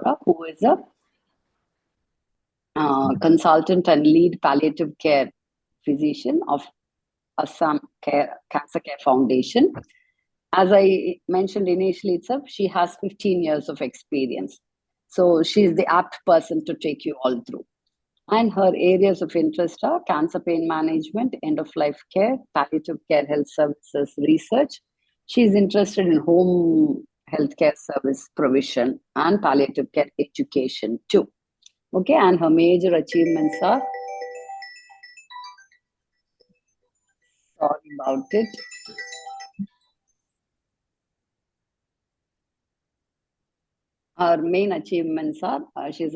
Bora, who is a consultant and lead palliative care physician of Assam Cancer Care Foundation. As I mentioned initially itself, she has 15 years of experience. So she is the apt person to take you all through. And her areas of interest are cancer pain management, end-of-life care, palliative care health services research. She's interested in home healthcare service provision and palliative care education too. Okay, and her major achievements are, sorry about it. Her main achievements are she's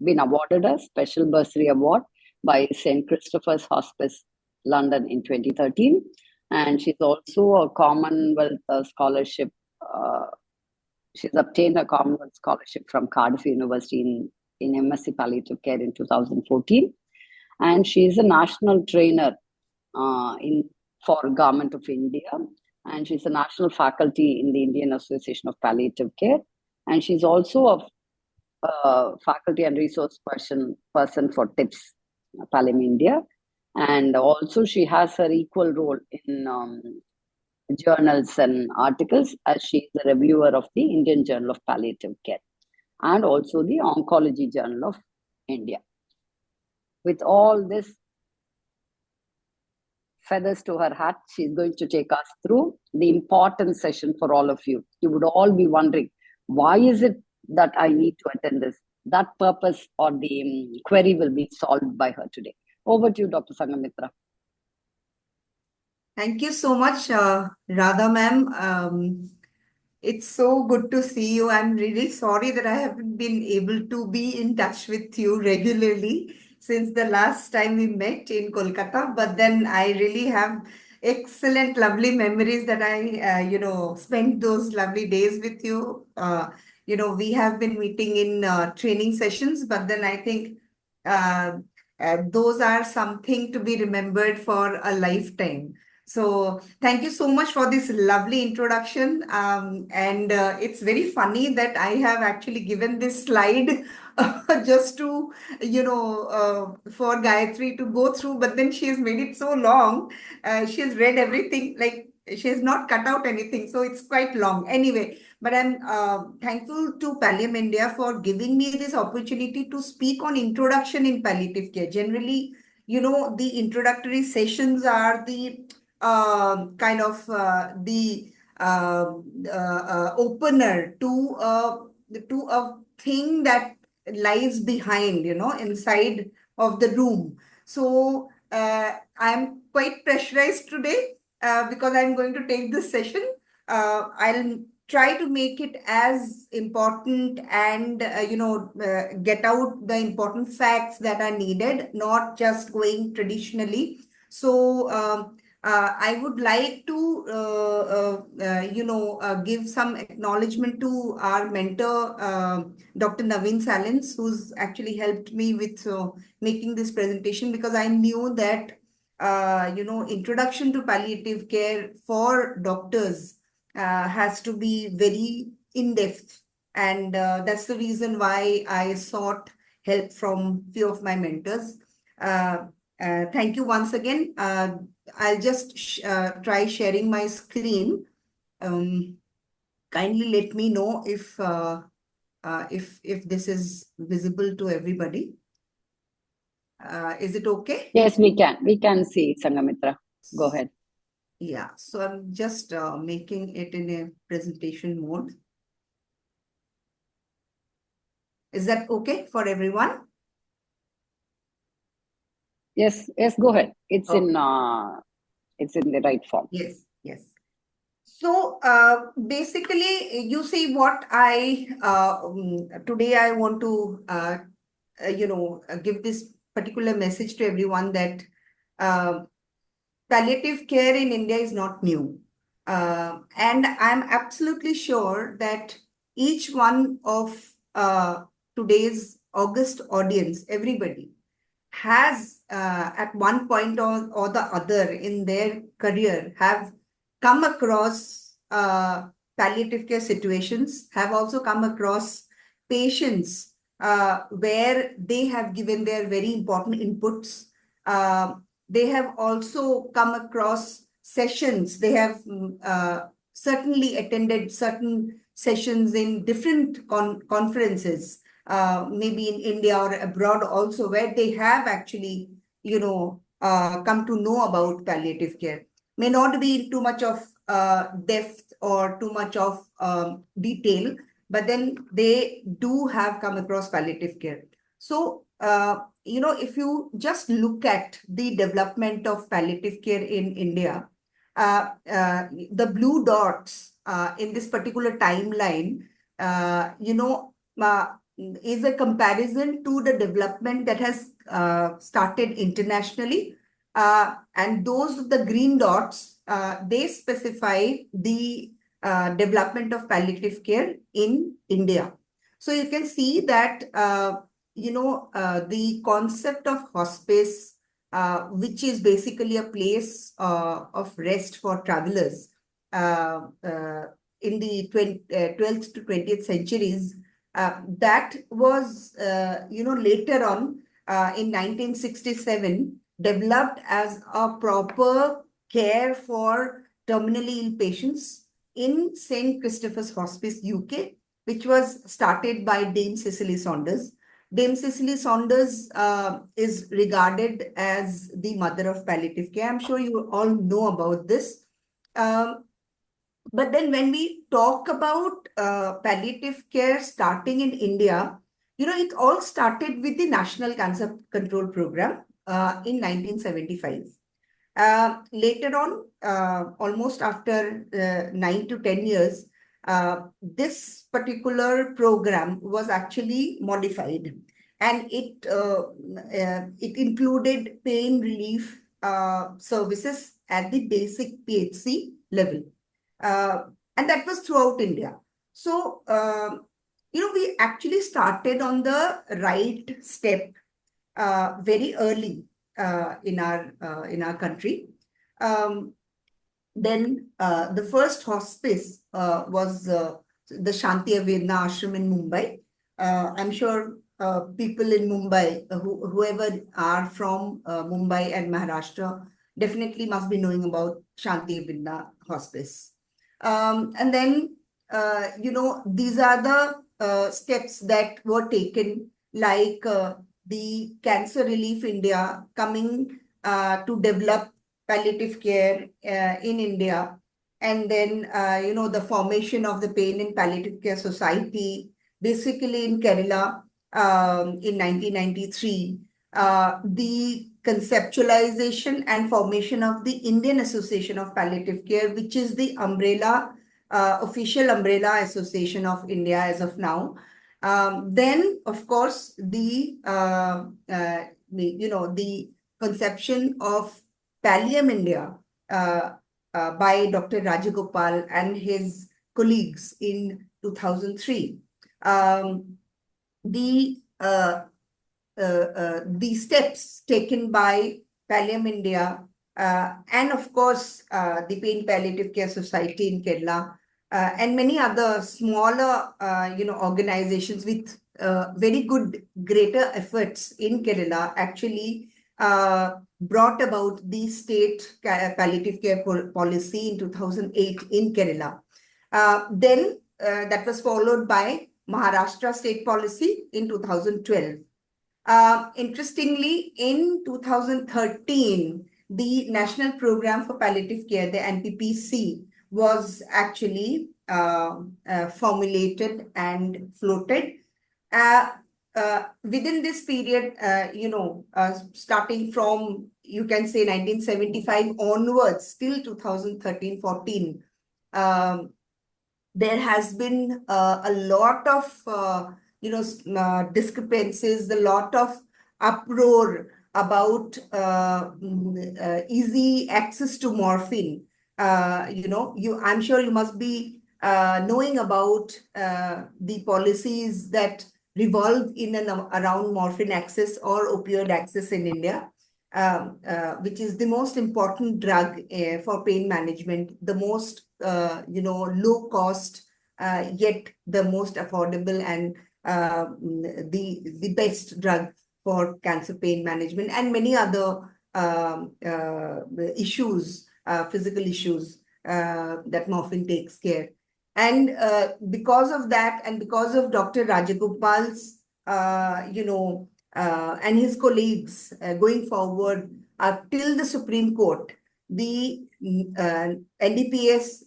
been awarded a special bursary award by St. Christopher's Hospice, London in 2013, and she's also a Commonwealth scholarship. She's obtained a Commonwealth scholarship from Cardiff University in MSc Palliative Care in 2014, and she is a national trainer for Government of India, and she's a national faculty in the Indian Association of Palliative Care, and she's also a faculty and resource person for TIPS, Pallium India, and also she has her equal role in journals and articles, as she is a reviewer of the Indian Journal of Palliative Care and also the Oncology Journal of India. With all this feathers to her hat, she's going to take us through the important session for all of you. You would all be wondering, why is it that I need to attend this? That purpose or the query will be solved by her today. Over to you, Dr. Sanghamitra. Thank you so much, Radha ma'am. It's so good to see you. I'm really sorry that I haven't been able to be in touch with you regularly since the last time we met in Kolkata. But then I really have excellent, lovely memories that I, spent those lovely days with you. We have been meeting in training sessions, but then I think those are something to be remembered for a lifetime. So thank you so much for this lovely introduction. And it's very funny that I have actually given this slide just to, for Gayatri to go through, but then she has made it so long. She has read everything, like she has not cut out anything. So it's quite long. Anyway, but I'm thankful to Pallium India for giving me this opportunity to speak on introduction in palliative care. Generally, the introductory sessions are the the opener to a thing that lies behind, inside of the room. So I'm quite pressurized today because I'm going to take this session. I'll try to make it as important and get out the important facts that are needed, not just going traditionally. So I would like to, give some acknowledgement to our mentor, Dr. Naveen Salins, who's actually helped me with making this presentation, because I knew that, introduction to palliative care for doctors has to be very in-depth. And that's the reason why I sought help from few of my mentors. Thank you once again. I'll just try sharing my screen. Kindly let me know if this is visible to everybody. Is it okay? Yes, we can. We can see, Sanghamitra. Go ahead. Yeah, so I'm just making it in a presentation mode. Is that okay for everyone? Yes, go ahead. It's okay. It's in the right form. Yes. So basically, you see what I today I want to give this particular message to everyone that palliative care in India is not new, and I'm absolutely sure that each one of today's August audience, everybody, has at one point or the other in their career have come across palliative care situations, have also come across patients where they have given their very important inputs. They have also come across sessions. They have certainly attended certain sessions in different conferences, maybe in India or abroad also, where they have actually, come to know about palliative care. May not be too much of depth or too much of detail, but then they do have come across palliative care. So, if you just look at the development of palliative care in India, the blue dots in this particular timeline, is a comparison to the development that has started internationally. And those, the green dots, they specify the development of palliative care in India. So you can see that, the concept of hospice, which is basically a place of rest for travelers in the 12th to 20th centuries, that was, later on in 1967, developed as a proper care for terminally ill patients in St. Christopher's Hospice, UK, which was started by Dame Cicely Saunders. Dame Cicely Saunders is regarded as the mother of palliative care. I'm sure you all know about this. But then when we talk about palliative care starting in India, it all started with the National Cancer Control Program in 1975. Later on, almost after 9 to 10 years, this particular program was actually modified, and it included pain relief services at the basic PHC level. And that was throughout India. So, we actually started on the right step very early in our country. Then the first hospice was the Shanti Avedna Ashram in Mumbai. I'm sure people in Mumbai, whoever are from Mumbai and Maharashtra, definitely must be knowing about Shanti Avedna Hospice. And then, these are the steps that were taken, like the Cancer Relief India coming to develop palliative care in India. And then, the formation of the Pain and Palliative Care Society, basically in Kerala in 1993. The conceptualization and formation of the Indian Association of Palliative Care, which is the official umbrella association of India as of now. Then, of course, the conception of Pallium India by Dr. Rajagopal and his colleagues in 2003. The steps taken by Pallium India and, of course, the Pain Palliative Care Society in Kerala and many other smaller, organizations with very good, greater efforts in Kerala actually brought about the state palliative care policy in 2008 in Kerala. Then that was followed by Maharashtra state policy in 2012. Interestingly, in 2013, the National Program for Palliative Care, the NPPC, was actually formulated and floated. Within this period, starting from, you can say, 1975 onwards till 2013-14, there has been a lot of discrepancies, a lot of uproar about easy access to morphine. I'm sure you must be knowing about the policies that revolve in and around morphine access or opioid access in India, which is the most important drug for pain management, the most low cost, yet the most affordable and the best drug for cancer pain management and many other issues, physical issues that morphine takes care. And because of that, and because of Dr. Rajagopal's, and his colleagues going forward till the Supreme Court, the NDPS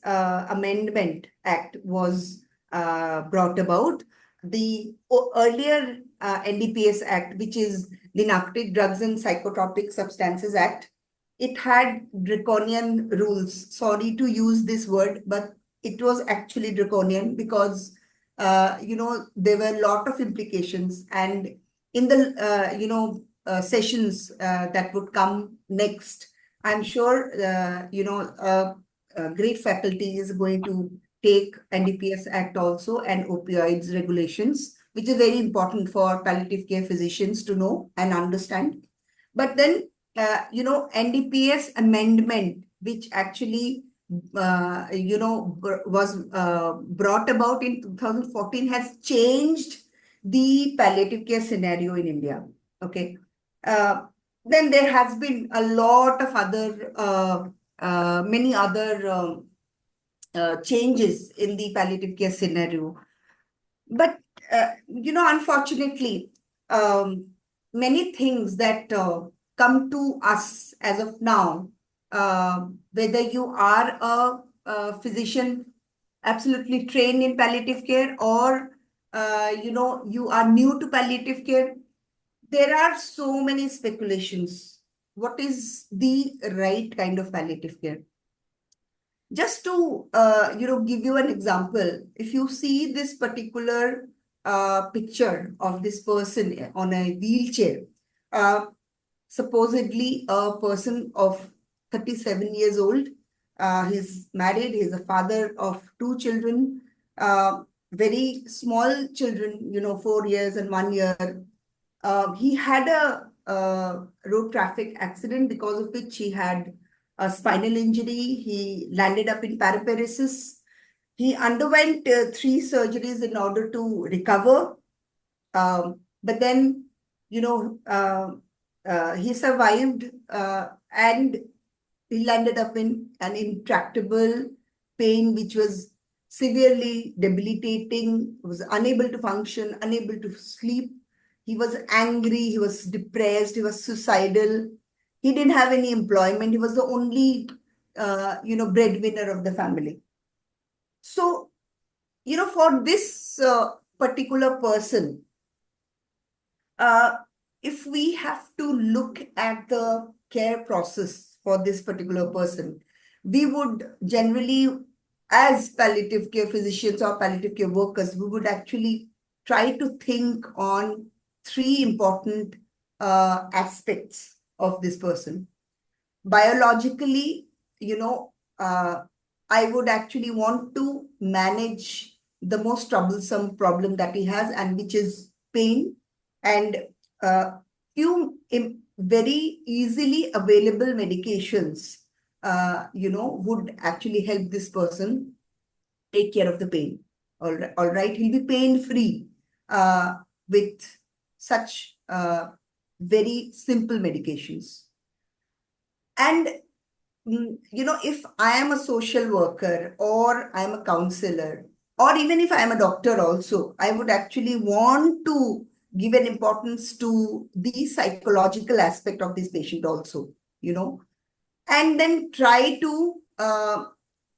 Amendment Act was brought about. The earlier NDPS Act, which is the Narcotic Drugs and Psychotropic Substances Act, it had draconian rules. Sorry to use this word, but it was actually draconian because there were a lot of implications, and in the sessions that would come next, I'm sure great faculty is going to take NDPS Act also and opioids regulations, which is very important for palliative care physicians to know and understand. But then NDPS amendment, which actually was brought about in 2014, has changed the palliative care scenario in India. Okay. Then there has been a lot of other, many other changes in the palliative care scenario. But, unfortunately, many things that come to us as of now, whether you are a physician absolutely trained in palliative care, or you are new to palliative care, there are so many speculations. What is the right kind of palliative care? Just to give you an example, if you see this particular picture of this person on a wheelchair, supposedly a person of 37 years old, he's married, he's a father of two children, very small children, 4 years and 1 year. He had a road traffic accident because of which he had a spinal injury. He landed up in paraparesis. He underwent 3 surgeries in order to recover. But then, he survived and he landed up in an intractable pain, which was severely debilitating, was unable to function, unable to sleep. He was angry, he was depressed, he was suicidal. He didn't have any employment. He was the only, breadwinner of the family. So, for this particular person, if we have to look at the care process for this particular person, we would generally, as palliative care physicians or palliative care workers, we would actually try to think on 3 important aspects of this person. Biologically, I would actually want to manage the most troublesome problem that he has, and which is pain. And few very easily available medications, would actually help this person take care of the pain. All right. He'll be pain-free with such very simple medications. And, if I am a social worker or I'm a counselor, or even if I'm a doctor also, I would actually want to give an importance to the psychological aspect of this patient also, and then try to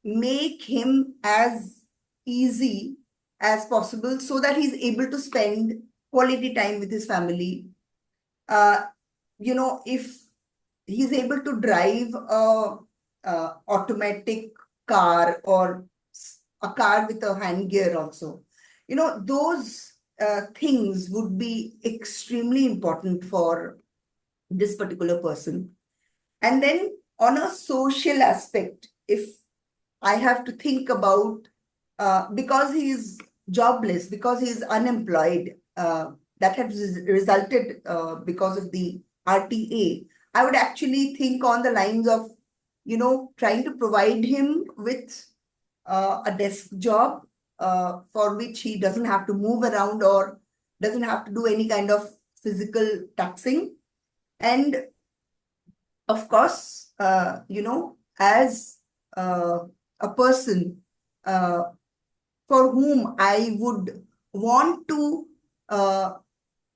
make him as easy as possible so that he's able to spend quality time with his family. If he's able to drive a automatic car or a car with a hand gear also, those things would be extremely important for this particular person. And then on a social aspect, if I have to think about, because he's jobless, because he's unemployed, that has resulted because of the RTA, I would actually think on the lines of, trying to provide him with a desk job for which he doesn't have to move around or doesn't have to do any kind of physical taxing. And of course, as a person for whom I would want to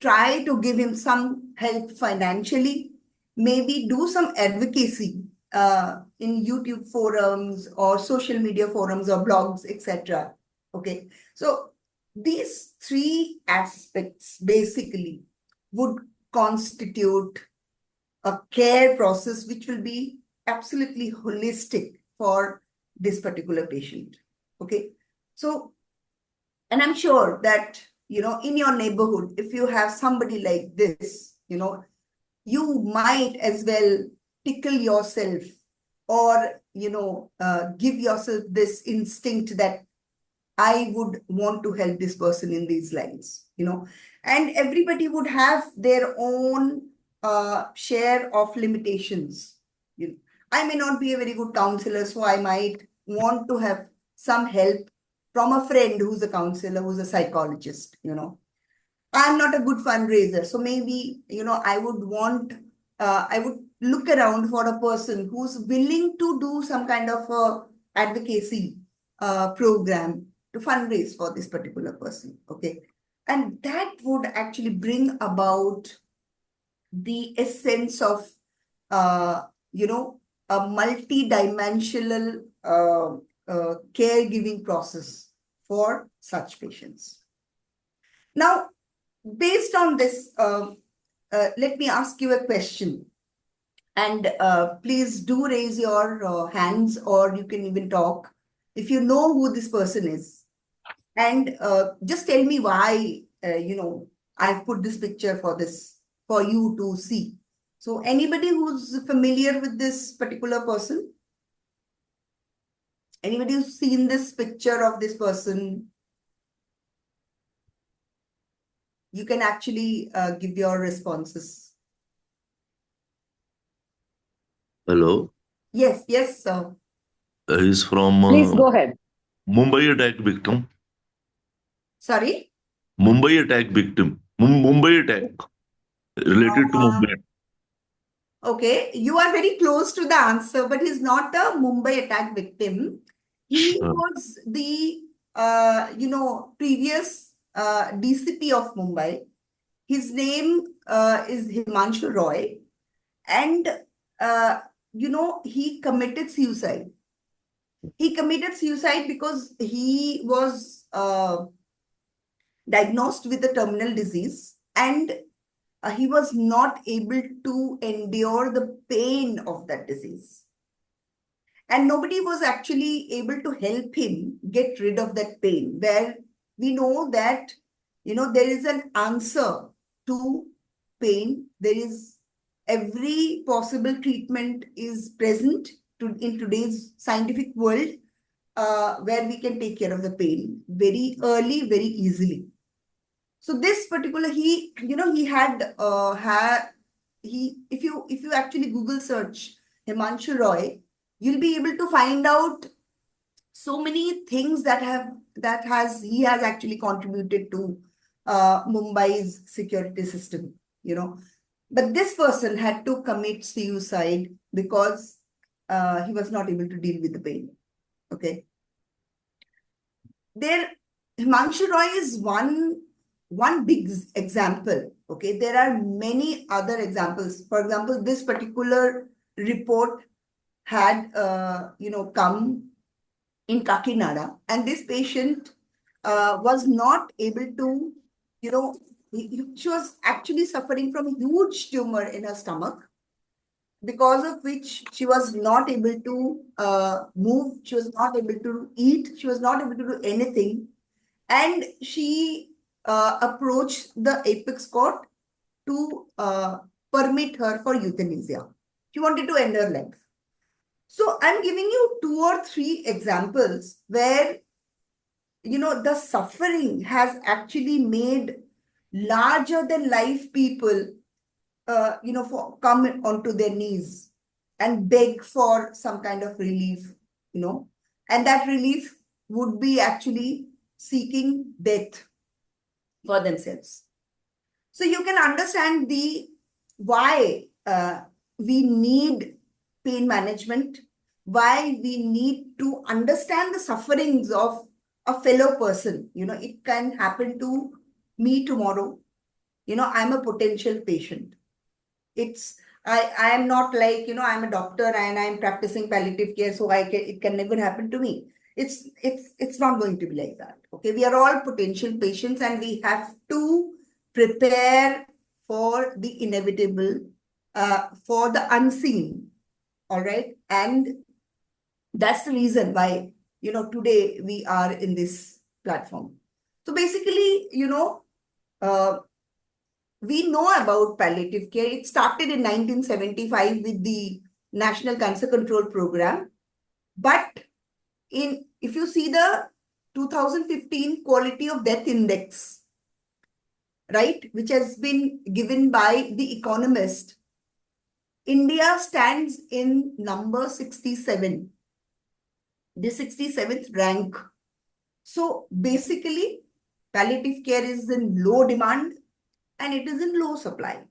try to give him some help financially, maybe do some advocacy in YouTube forums or social media forums or blogs, etc. Okay, so these three aspects basically would constitute a care process which will be absolutely holistic for this particular patient. Okay, so, and I'm sure that, in your neighborhood, if you have somebody like this, you might as well tickle yourself or, give yourself this instinct that I would want to help this person in these lines, and everybody would have their own share of limitations. I may not be a very good counselor, so I might want to have some help from a friend who's a counselor, who's a psychologist. I'm not a good fundraiser, so maybe, I would look around for a person who's willing to do some kind of advocacy program to fundraise for this particular person. Okay, and that would actually bring about the essence of, a multi-dimensional caregiving process for such patients. Now, based on this, let me ask you a question. And please do raise your hands, or you can even talk if you know who this person is. And just tell me why, I've put this picture for you to see. So anybody who's familiar with this particular person? Anybody who's seen this picture of this person? You can actually give your responses. Hello. Yes, sir. He's from Please go ahead. Mumbai attack victim. Sorry? Mumbai attack victim. Mumbai attack related to Uh, Mumbai. okay, you are very close to the answer, but he's not a Mumbai attack victim. He Uh, was the, previous DCP of Mumbai. His name is Himanshu Roy. And, he committed suicide. He committed suicide because he was diagnosed with a terminal disease, and he was not able to endure the pain of that disease. And nobody was actually able to help him get rid of that pain, where we know that, there is an answer to pain. There is every possible treatment is present in today's scientific world, where we can take care of the pain very early, very easily. So this particular, he had if you actually Google search Himanshu Roy, you'll be able to find out so many things he has actually contributed to Mumbai's security system, But this person had to commit suicide because he was not able to deal with the pain. Okay. Himanshu Roy is one big example. Okay, there are many other examples. For example, this particular report had come in Kakinada, and this patient was not able to, she was actually suffering from a huge tumor in her stomach, because of which she was not able to move, she was not able to eat, she was not able to do anything. And she approached the apex court to permit her for euthanasia. She wanted to end her life. So I'm giving you 2 or 3 examples where, the suffering has actually made larger than life people, come onto their knees and beg for some kind of relief, and that relief would be actually seeking death for themselves. So you can understand the why we need pain management, why we need to understand the sufferings of a fellow person. It can happen to me tomorrow. I'm a potential patient. I am not like, I'm a doctor and I'm practicing palliative care, so it can never happen to me. It's not going to be like that. Okay, we are all potential patients and we have to prepare for the inevitable, for the unseen. All right. And that's the reason why, today we are in this platform. So basically, we know about palliative care. It started in 1975 with the National Cancer Control Program. But if you see the 2015 Quality of Death Index, right, which has been given by The Economist, India stands in number 67, the 67th rank. So basically, palliative care is in low demand and it is in low supply.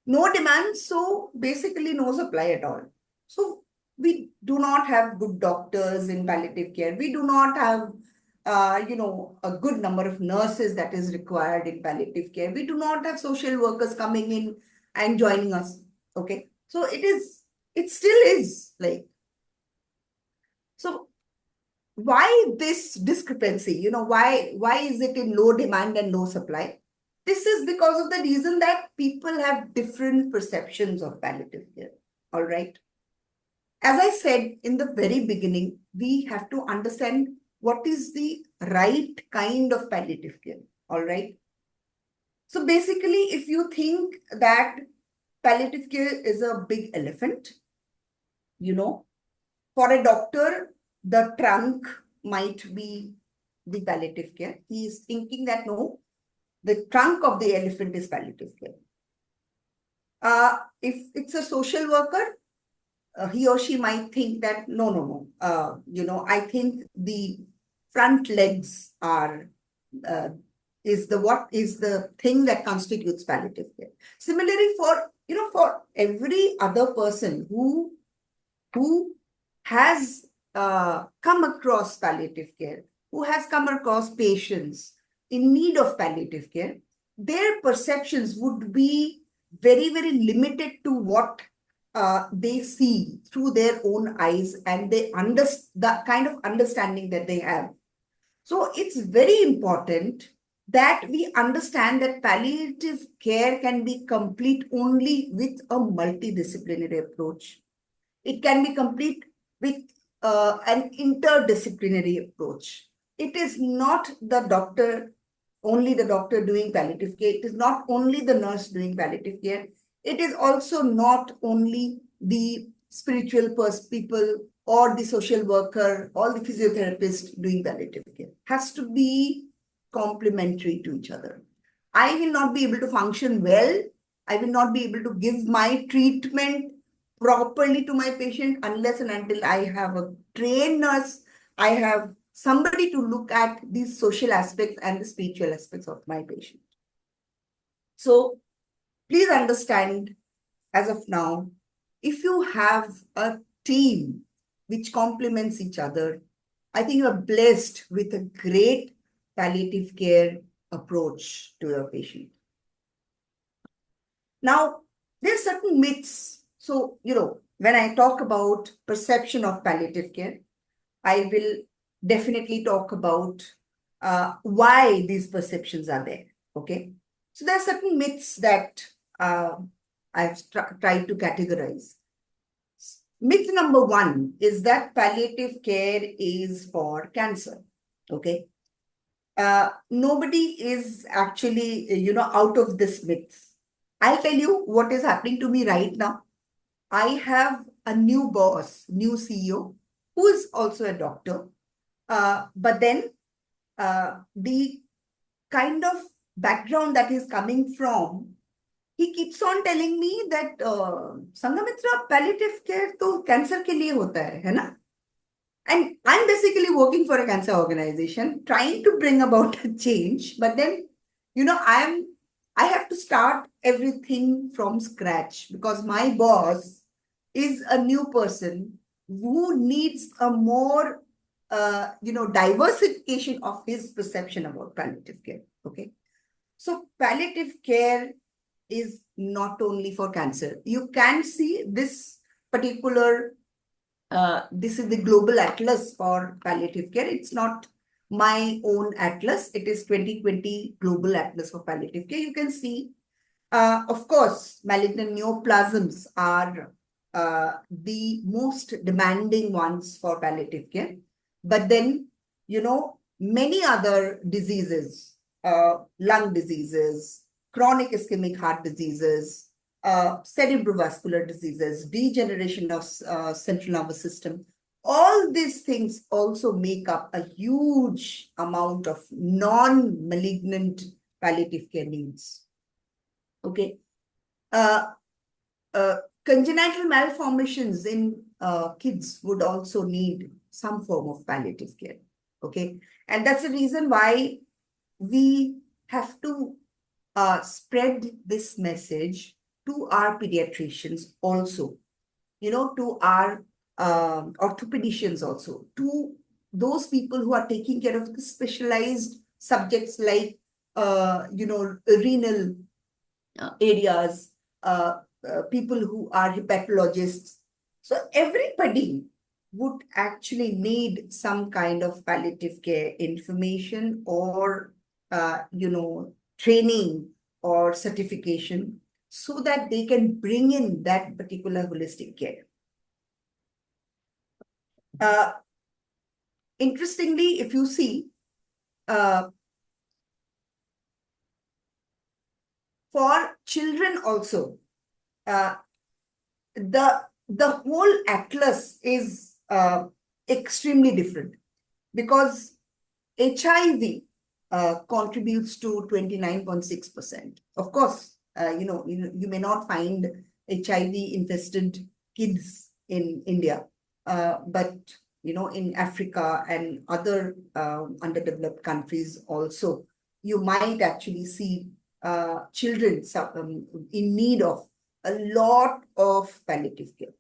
No demand, so basically no supply at all. So we do not have good doctors in palliative care. We do not have, a good number of nurses that is required in palliative care. We do not have social workers coming in and joining us. Okay, so it still is like. So why this discrepancy? Why is it in low demand and low supply? This is because of the reason that people have different perceptions of palliative care. All right. As I said in the very beginning, we have to understand what is the right kind of palliative care. All right. So basically, if you think that palliative care is a big elephant, for a doctor, the trunk might be the palliative care. He is thinking that no, the trunk of the elephant is palliative care. If it's a social worker, he or she might think that no. I think the front legs is the thing that constitutes palliative care. Similarly, for every other person who has come across palliative care, who has come across patients in need of palliative care, their perceptions would be very, very limited to what they see through their own eyes and the kind of understanding that they have. So it's very important that we understand that palliative care can be complete only with a multidisciplinary approach. It can be complete with an interdisciplinary approach. It is not only the doctor doing palliative care. It is not only the nurse doing palliative care. It is also not only the spiritual people or the social worker or the physiotherapist doing palliative care. It has to be complementary to each other. I will not be able to function well. I will not be able to give my treatment properly to my patient unless and until I have a trained nurse, I have somebody to look at these social aspects and the spiritual aspects of my patient. So please understand, as of now, if you have a team which complements each other, I think you're blessed with a great palliative care approach to your patient. Now, there are certain myths. So, when I talk about perception of palliative care, I will definitely talk about why these perceptions are there. Okay. So there are certain myths that I've tried to categorize. Myth number one is that palliative care is for cancer. Okay. Nobody is actually, out of this myth. I'll tell you what is happening to me right now. I have a new boss, new CEO, who is also a doctor. But then the kind of background that he's coming from, he keeps on telling me that Sanghamitra, palliative care to cancer ke liye hota hai na? And I'm basically working for a cancer organization, trying to bring about a change. But then, I have to start everything from scratch because my boss is a new person who needs a more, diversification of his perception about palliative care. Okay. So palliative care is not only for cancer. You can see this particular this is the global atlas for palliative care. It's not my own atlas. It is 2020 global atlas for palliative care. You can see, of course, malignant neoplasms are the most demanding ones for palliative care. But then, many other diseases, lung diseases, chronic ischemic heart diseases, cerebrovascular diseases, degeneration of central nervous system. All these things also make up a huge amount of non-malignant palliative care needs. Okay. Congenital malformations in kids would also need some form of palliative care. Okay. And that's the reason why we have to spread this message to our pediatricians also, to our orthopedicians also, to those people who are taking care of the specialized subjects like, renal areas, people who are hepatologists. So everybody would actually need some kind of palliative care information or, training or certification so that they can bring in that particular holistic care. Interestingly, if you see, for children also, the whole atlas is extremely different because HIV contributes to 29.6%. Of course, you may not find HIV-infested kids in India, but in Africa and other underdeveloped countries also, you might actually see children in need of a lot of palliative care,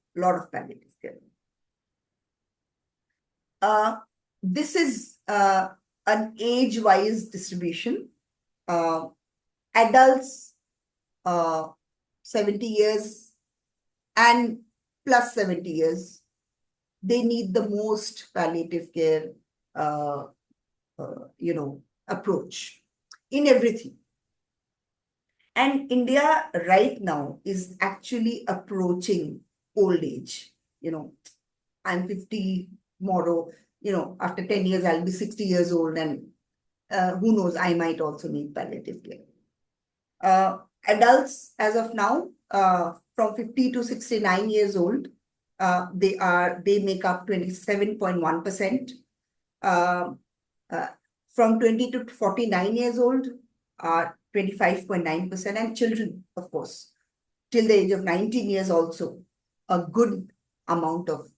This is an age-wise distribution. Adults 70 years and plus 70 years, they need the most palliative care, approach in everything. And India right now is actually approaching old age. I'm 50 tomorrow, after 10 years, I'll be 60 years old. And who knows, I might also need palliative care. Adults, as of now, from 50 to 69 years old, they make up 27.1%. From 20 to 49 years old are 25.9%, and children, of course, till the age of 19 years also, a good amount of,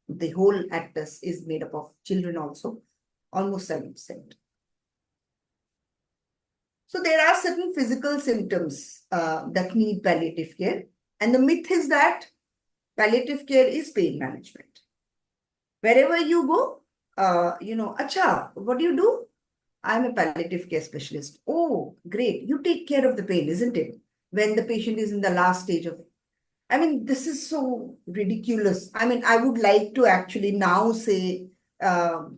the whole atlas is made up of children also, almost 7%. So there are certain physical symptoms that need palliative care. And the myth is that palliative care is pain management. Wherever you go, acha, what do you do? I'm a palliative care specialist. Oh, great. You take care of the pain, isn't it? When the patient is in the last stage of, this is so ridiculous. I would like to actually now say that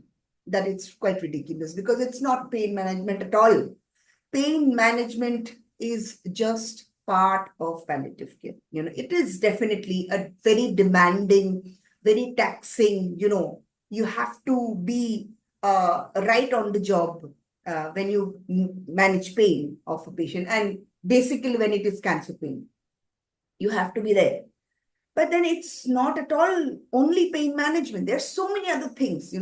it's quite ridiculous because it's not pain management at all. Pain management is just part of palliative care. It is definitely a very demanding, very taxing, you have to be right on the job when you manage pain of a patient. And basically when it is cancer pain, you have to be there. But then it's not at all only pain management. There's so many other things,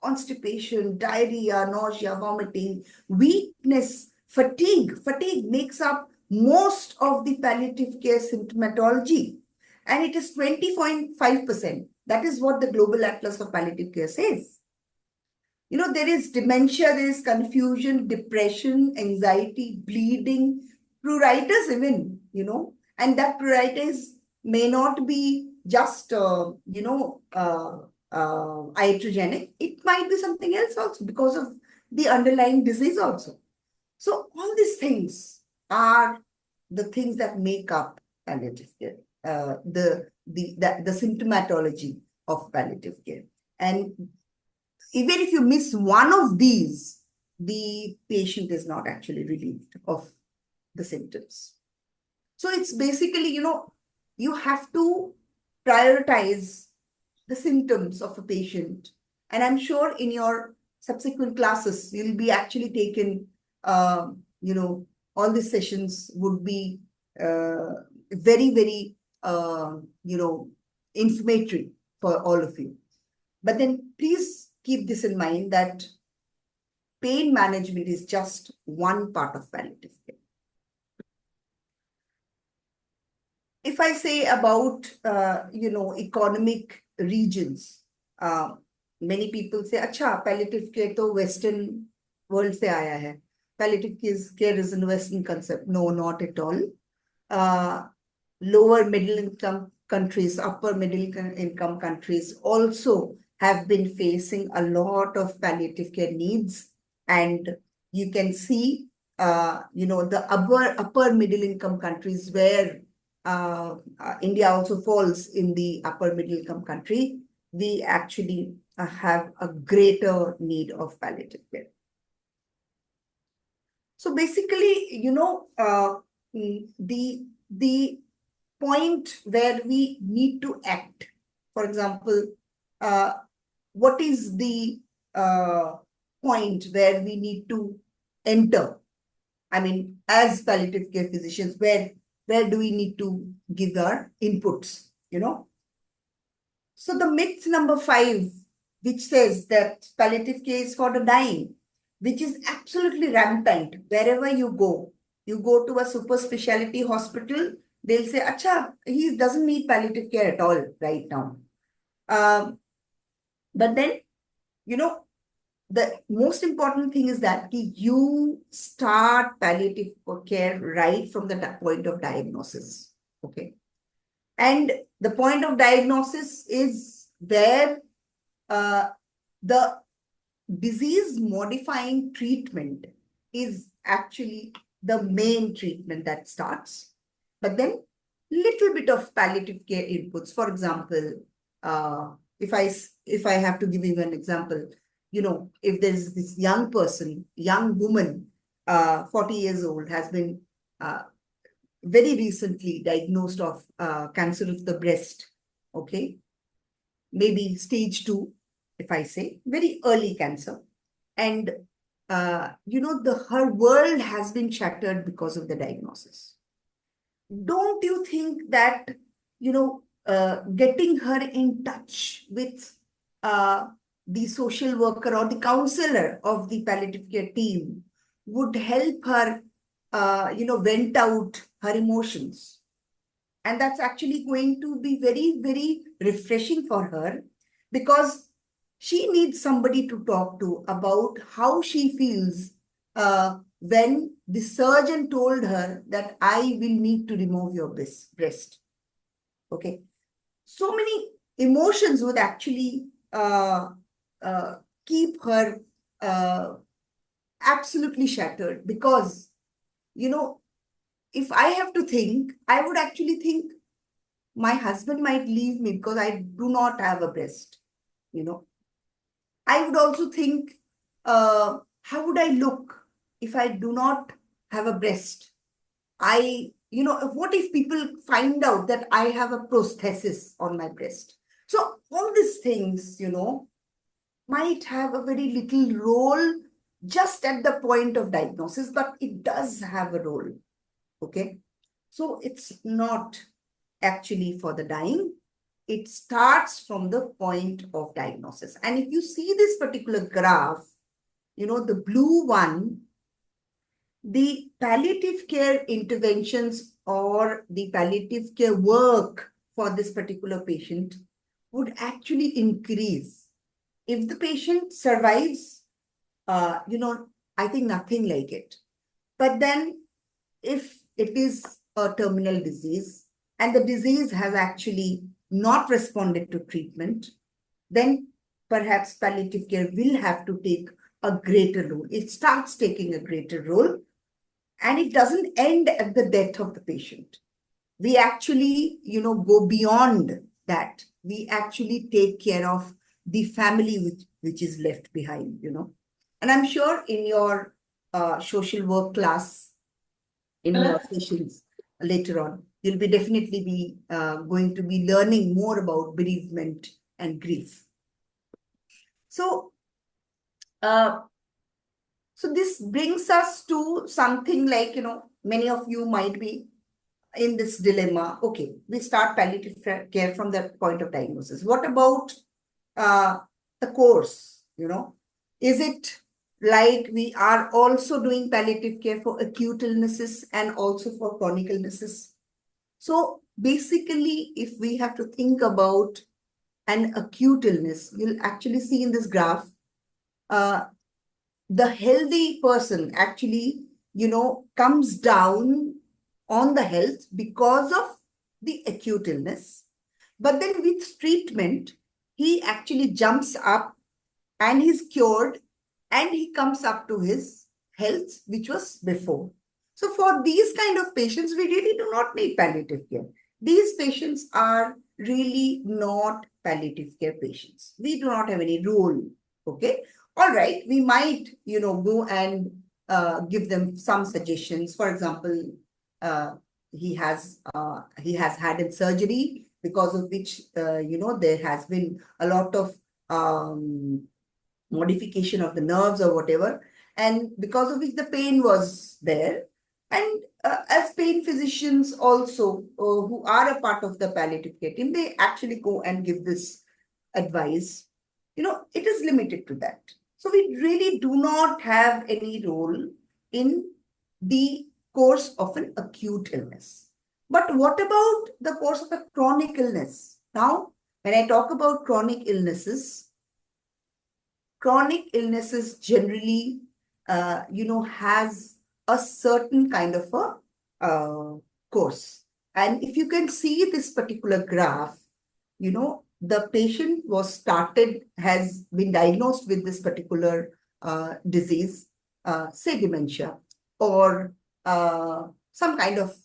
constipation, diarrhea, nausea, vomiting, weakness, fatigue. Fatigue makes up most of the palliative care symptomatology. And it is 20.5%. That is what the Global Atlas of Palliative Care says. There is dementia, there is confusion, depression, anxiety, bleeding, pruritus even, and that pruritus may not be just, iatrogenic. It might be something else also because of the underlying disease also. So all these things are the things that make up palliative care, the symptomatology of palliative care. And even if you miss one of these, the patient is not actually relieved of the symptoms. So it's basically, you have to prioritize the symptoms of a patient. And I'm sure in your subsequent classes, you'll be actually taken, all these sessions would be very, very, informatory for all of you. But then please keep this in mind that pain management is just one part of palliative care. If I say about, economic regions, many people say, "Acha, palliative care to Western world se aaya hai. Palliative care is a Western concept." No, not at all. Lower middle income countries, upper middle income countries also have been facing a lot of palliative care needs. And you can see, the upper middle income countries where India also falls in the upper middle income country, we actually have a greater need of palliative care. So basically, the point where we need to act, for example, what is the point where we need to enter? I mean, as palliative care physicians, where do we need to give our inputs, So the myth number 5, which says that palliative care is for the dying, which is absolutely rampant. Wherever you go to a super specialty hospital, they'll say, "Acha, he doesn't need palliative care at all right now." But then, the most important thing is that you start palliative care right from the point of diagnosis. Okay. And the point of diagnosis is where the disease modifying treatment is actually the main treatment that starts. But then little bit of palliative care inputs. For example, if I have to give you an example, if there's this young woman, 40 years old, has been very recently diagnosed of cancer of the breast, okay, maybe stage 2, if I say, very early cancer. And, her world has been shattered because of the diagnosis. Don't you think that, getting her in touch with the social worker or the counselor of the palliative care team would help her, vent out her emotions? And that's actually going to be very, very refreshing for her, because she needs somebody to talk to about how she feels when the surgeon told her that I will need to remove your breast. Okay. So many emotions would actually keep her absolutely shattered, because, if I have to think, I would actually think my husband might leave me because I do not have a breast. I would also think, how would I look if I do not have a breast? What if people find out that I have a prosthesis on my breast? So all these things, might have a very little role just at the point of diagnosis, but it does have a role. Okay. So it's not actually for the dying. It starts from the point of diagnosis. And if you see this particular graph, the blue one, the palliative care interventions or the palliative care work for this particular patient would actually increase. If the patient survives, I think nothing like it. But then if it is a terminal disease and the disease has actually not responded to treatment, then perhaps palliative care will have to take a greater role. It starts taking a greater role, and it doesn't end at the death of the patient. We actually, go beyond that. We actually take care of the family which is left behind, And I'm sure in your social work class, in your sessions later on, you'll be definitely be going to be learning more about bereavement and grief. So, so this brings us to something like, many of you might be in this dilemma. Okay, we start palliative care from the point of diagnosis. What about the course? Is it like we are also doing palliative care for acute illnesses and also for chronic illnesses? So basically, if we have to think about an acute illness, you'll actually see in this graph, the healthy person actually, comes down on the health because of the acute illness. But then with treatment, he actually jumps up and he's cured and he comes up to his health, which was before. So for these kind of patients, we really do not need palliative care. These patients are really not palliative care patients. We do not have any role. Okay. All right. We might, go and give them some suggestions. For example, he has had a surgery because of which, there has been a lot of modification of the nerves or whatever, and because of which the pain was there. And as pain physicians also, who are a part of the palliative care team, they actually go and give this advice. It is limited to that. So we really do not have any role in the course of an acute illness. But what about the course of a chronic illness? Now, when I talk about chronic illnesses generally, has a certain kind of a course. And if you can see this particular graph, the patient has been diagnosed with this particular disease, say dementia, or some kind of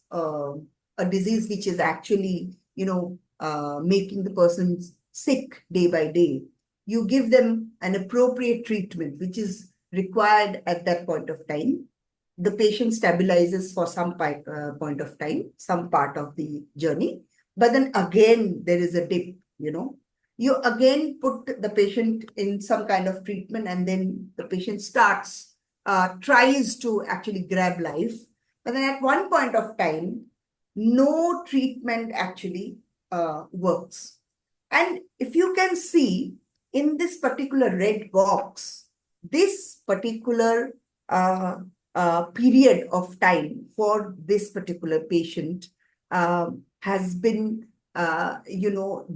a disease which is actually, making the person sick day by day. You give them an appropriate treatment, which is required at that point of time. The patient stabilizes for some point of time, some part of the journey. But then again, there is a dip, You again put the patient in some kind of treatment, and then the patient tries to actually grab life. But then at one point of time, no treatment actually works. And if you can see, in this particular red box, this particular period of time for this particular patient has been,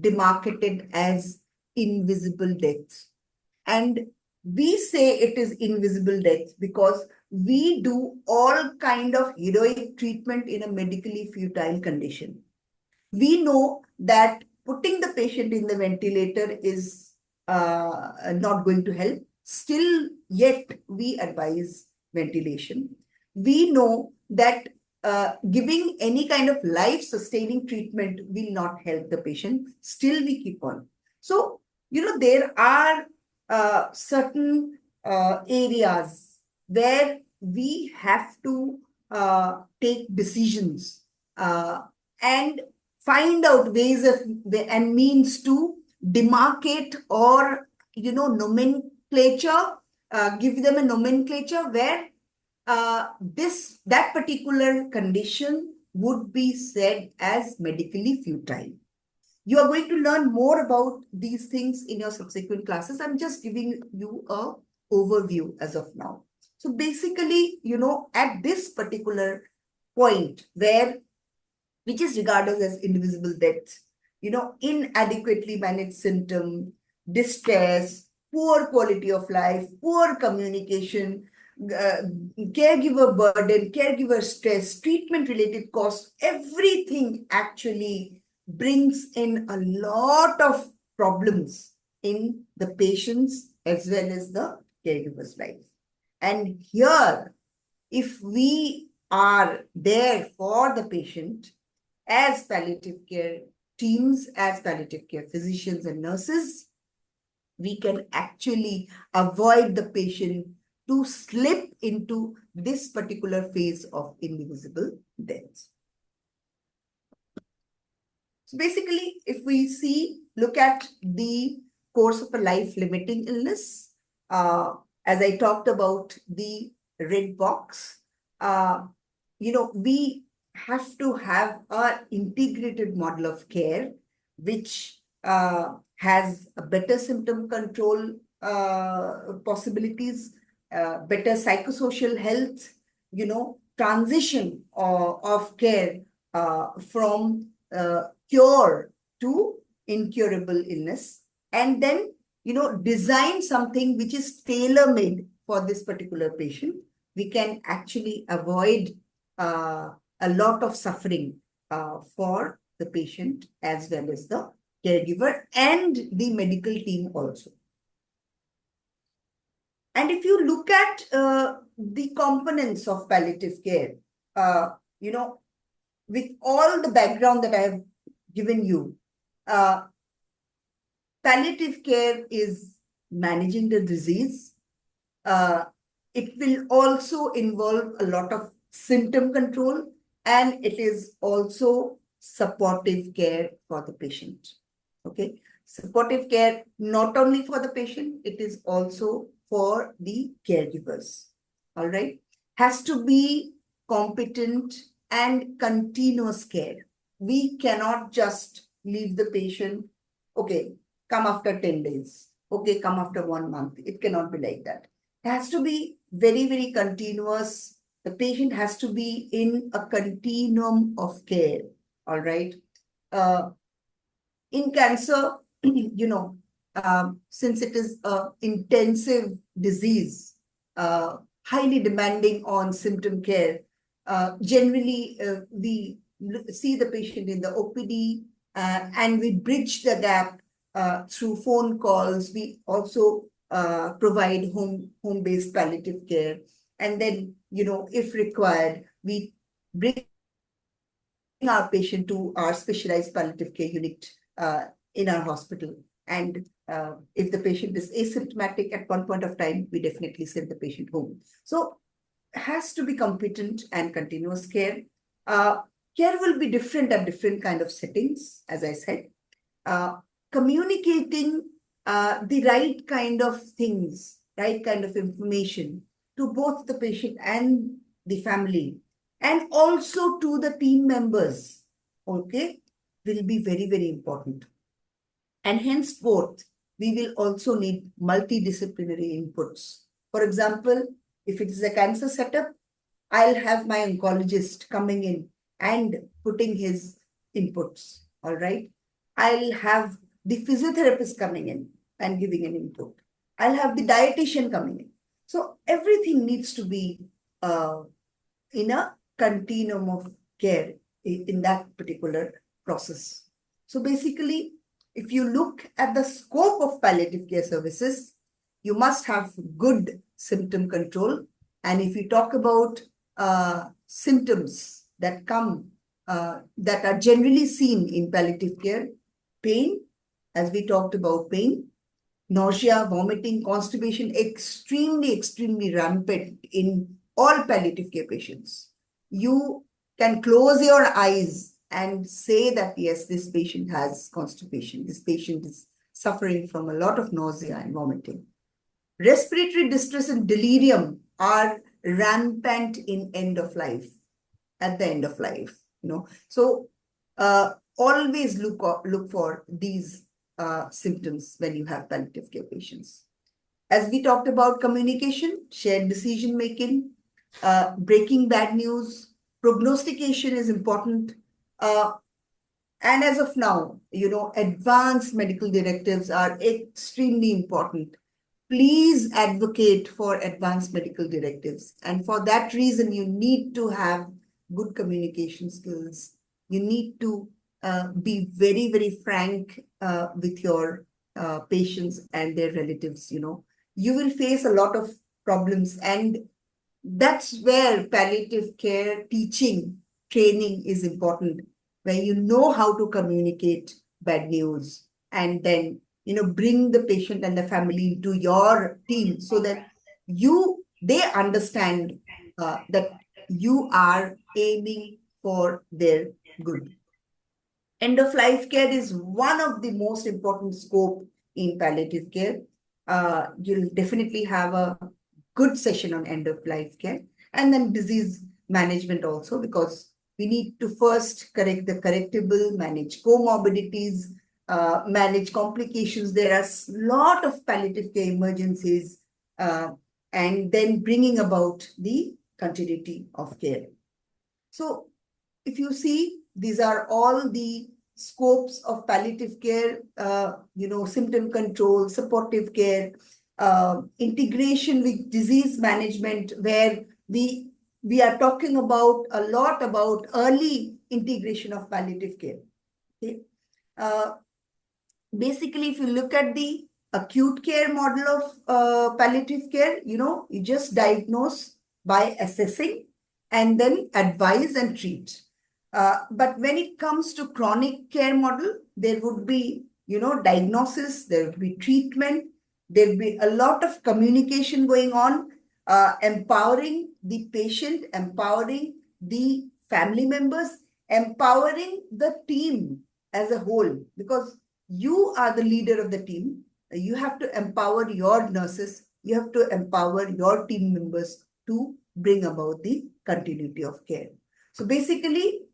demarcated as invisible death. And we say it is invisible death because we do all kind of heroic treatment in a medically futile condition. We know that putting the patient in the ventilator is not going to help. Still, yet we advise ventilation. We know that giving any kind of life-sustaining treatment will not help the patient. Still, we keep on. So, there are certain areas where we have to take decisions and find out ways and means to demarcate or, nomenclature, give them a nomenclature where that particular condition would be said as medically futile. You are going to learn more about these things in your subsequent classes. I'm just giving you an overview as of now. So basically, at this particular point which is regarded as invisible death, inadequately managed symptom, distress, poor quality of life, poor communication, caregiver burden, caregiver stress, treatment-related costs, everything actually brings in a lot of problems in the patient's as well as the caregiver's life. And here, if we are there for the patient as palliative care teams, as palliative care physicians and nurses, we can actually avoid the patient to slip into this particular phase of invisible death. So basically, if we look at the course of a life-limiting illness, as I talked about the red box, we have to have an integrated model of care, which has a better symptom control possibilities, better psychosocial health, transition of care from cure to incurable illness, and then design something which is tailor-made for this particular patient. We can actually avoid a lot of suffering for the patient as well as the caregiver and the medical team also. And if you look at the components of palliative care, with all the background that I have given you, palliative care is managing the disease. It will also involve a lot of symptom control, and it is also supportive care for the patient. Okay, supportive care not only for the patient, it is also for the caregivers. All right, has to be competent and continuous care. We cannot just leave the patient, okay, come after 10 days, okay, come after 1 month. It cannot be like that. It has to be very, very continuous. The patient has to be in a continuum of care. All right. In cancer, since it is an intensive disease, highly demanding on symptom care, generally we see the patient in the OPD and we bridge the gap through phone calls. We also provide home-based palliative care. And then, if required, we bring our patient to our specialized palliative care unit in our hospital. And if the patient is asymptomatic at one point of time, we definitely send the patient home. So it has to be competent and continuous care. Care will be different at different kind of settings, as I said. Communicating the right kind of things, right kind of information to both the patient and the family, and also to the team members, okay, will be very, very important. And henceforth, we will also need multidisciplinary inputs. For example, if it is a cancer setup, I'll have my oncologist coming in and putting his inputs, all right? I'll have the physiotherapist coming in and giving an input. I'll have the dietitian coming in. So everything needs to be in a continuum of care in that particular process. So basically, if you look at the scope of palliative care services, you must have good symptom control. And if you talk about symptoms that come, that are generally seen in palliative care, pain, as we talked about pain, nausea, vomiting, constipation, extremely, extremely rampant in all palliative care patients. You can close your eyes and say that, yes, this patient has constipation. This patient is suffering from a lot of nausea and vomiting. Respiratory distress and delirium are rampant in end of life, at the end of life. So always look for these symptoms when you have palliative care patients. As we talked about communication, shared decision-making, breaking bad news, prognostication is important. And as of now, advanced medical directives are extremely important. Please advocate for advanced medical directives. And for that reason, you need to have good communication skills. You need to be very, very frank with your patients and their relatives. You will face a lot of problems, and that's where palliative care teaching training is important, where you know how to communicate bad news and then bring the patient and the family into your team so that they understand that you are aiming for their good. End of life care is one of the most important scope in palliative care. You'll definitely have a good session on end of life care, and then disease management also, because we need to first correct the correctable, manage comorbidities, manage complications. There are a lot of palliative care emergencies, and then bringing about the continuity of care. So if you see, these are all the scopes of palliative care, symptom control, supportive care, integration with disease management, where we are talking about a lot about early integration of palliative care. Okay. Basically, if you look at the acute care model of palliative care, you just diagnose by assessing and then advise and treat. But when it comes to chronic care model, there would be, diagnosis, there would be treatment, there would be a lot of communication going on, empowering the patient, empowering the family members, empowering the team as a whole, because you are the leader of the team. You have to empower your nurses. You have to empower your team members to bring about the continuity of care. So basically,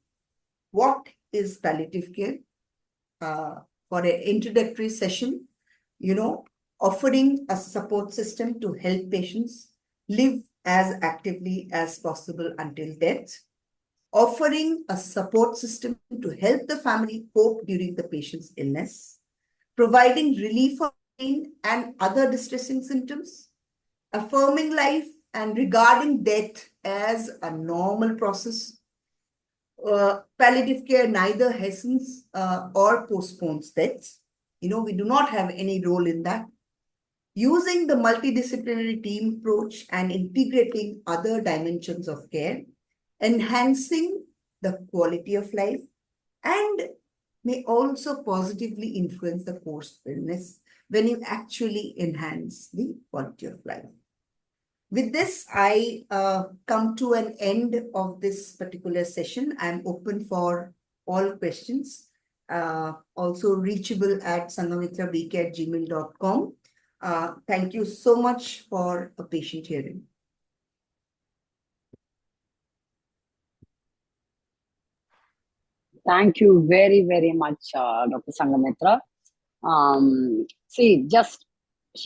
what is palliative care? For an introductory session, offering a support system to help patients live as actively as possible until death, offering a support system to help the family cope during the patient's illness, providing relief of pain and other distressing symptoms, affirming life and regarding death as a normal process. Palliative care neither hastens or postpones deaths. We do not have any role in that. Using the multidisciplinary team approach and integrating other dimensions of care, enhancing the quality of life, and may also positively influence the course of illness when you actually enhance the quality of life. With this, I come to an end of this particular session. I'm open for all questions, also reachable at sanghamitrabk@gmail.com. Thank you so much for a patient hearing. Thank you very, very much, Dr. Sanghamitra. She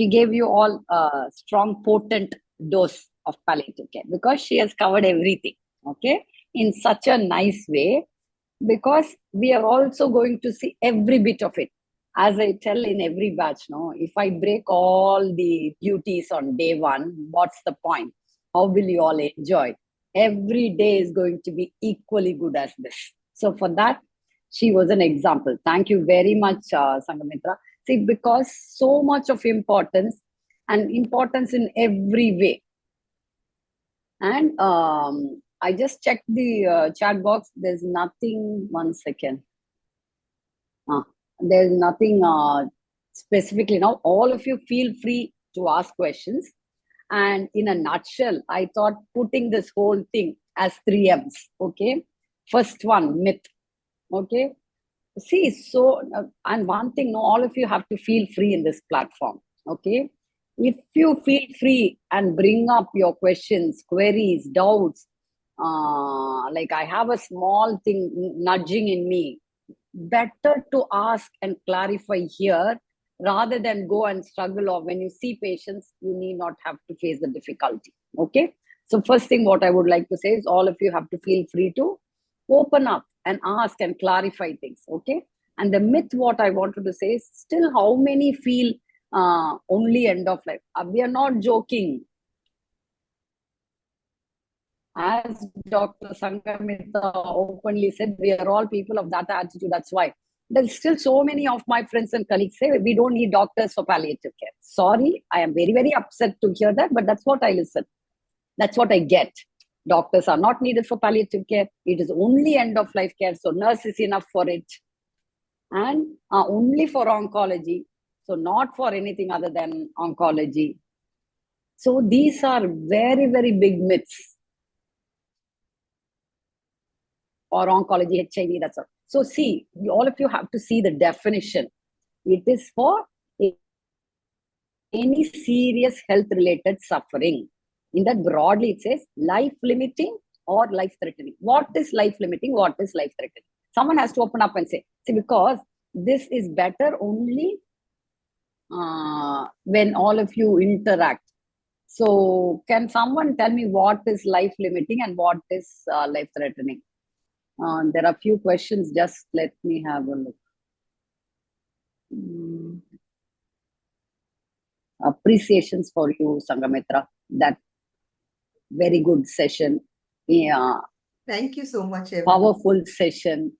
gave you all a strong, potent dose of palliative care because she has covered everything, okay, in such a nice way, because we are also going to see every bit of it. As I tell in every batch, if I break all the duties on day one, what's the point? How will you all enjoy? Every day is going to be equally good as this. So for that, she was an example. Thank you very much, Sanghamitra. See, because so much of importance, and importance in every way. And I just checked the chat box. There's nothing. 1 second. There's nothing specifically now. All of you feel free to ask questions. And in a nutshell, I thought putting this whole thing as 3 M's. Okay. First one, myth. Okay. See, so, and one thing, all of you have to feel free in this platform. Okay. If you feel free and bring up your questions, queries, doubts, like I have a small thing nudging in me, better to ask and clarify here rather than go and struggle, or when you see patients, you need not have to face the difficulty. Okay. So first thing what I would like to say is all of you have to feel free to open up and ask and clarify things. Okay. And the myth, what I wanted to say is, still how many feel only end of life? We are not joking. As Dr. Sanghamitra openly said, we are all people of that attitude. That's why there's still so many of my friends and colleagues say we don't need doctors for palliative care. Sorry, I am very, very upset to hear that, but that's what I listen. That's what I get. Doctors are not needed for palliative care. It is only end of life care. So nurse is enough for it. And only for oncology. So not for anything other than oncology. So these are very, very big myths. Or oncology, HIV, that's all. So see, all of you have to see the definition. It is for any serious health-related suffering. In that broadly, it says life-limiting or life-threatening. What is life-limiting? What is life-threatening? Someone has to open up and say, see, because this is better only when all of you interact. So can someone tell me what is life-limiting and what is life-threatening? There are a few questions. Just let me have a look. Appreciations for you, Sanghamitra. That very good session. Yeah. Thank you so much, everyone. Powerful session.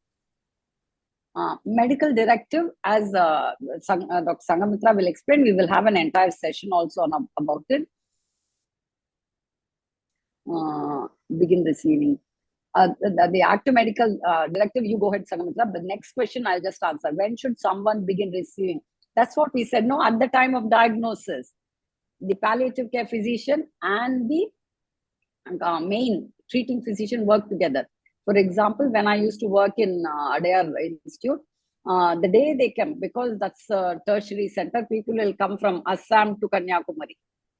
Medical directive, as Dr. Sanghamitra will explain, we will have an entire session also about it. Begin receiving. The active medical directive, you go ahead, Sanghamitra. The next question I'll just answer. When should someone begin receiving? That's what we said. No, at the time of diagnosis, the palliative care physician and the main treating physician work together. For example, when I used to work in Adayar Institute, the day they come, because that's a tertiary center, people will come from Assam to Kanyakumari.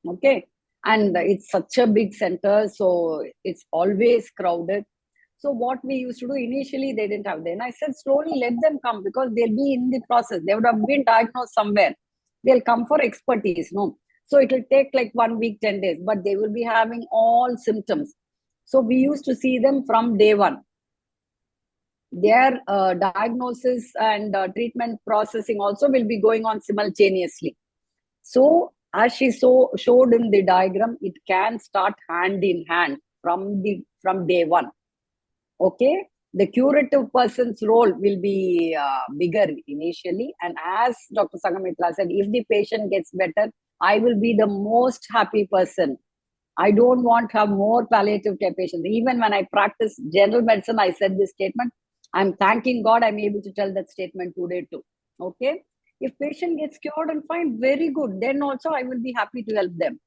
Okay. And it's such a big center, so it's always crowded. So what we used to do, initially they didn't have. Then I said, slowly let them come, because they'll be in the process. They would have been diagnosed somewhere. They'll come for expertise, no? So it will take like 1 week, 10 days, but they will be having all symptoms. So we used to see them from day one. Their diagnosis and treatment processing also will be going on simultaneously. So as she showed in the diagram, it can start hand in hand from day one. Okay, the curative person's role will be bigger initially, and as Dr. Sanghamitra said, if the patient gets better, I will be the most happy person. I don't want to have more palliative care patients. Even when I practice general medicine, I said this statement. I'm thanking God I'm able to tell that statement today too. Okay, if patient gets cured and fine, very good. Then also I will be happy to help them.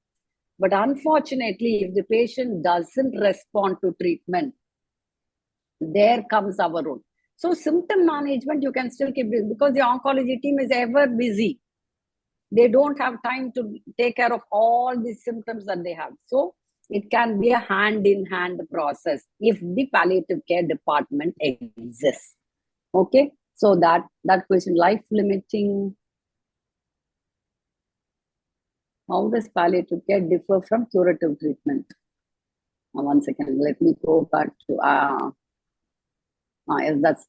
But unfortunately, if the patient doesn't respond to treatment, there comes our role. So symptom management, you can still keep it, because the oncology team is ever busy. They don't have time to take care of all the symptoms that they have. So it can be a hand-in-hand process if the palliative care department exists. Okay, so that question, life-limiting. How does palliative care differ from curative treatment? One second, let me go back to yes, that's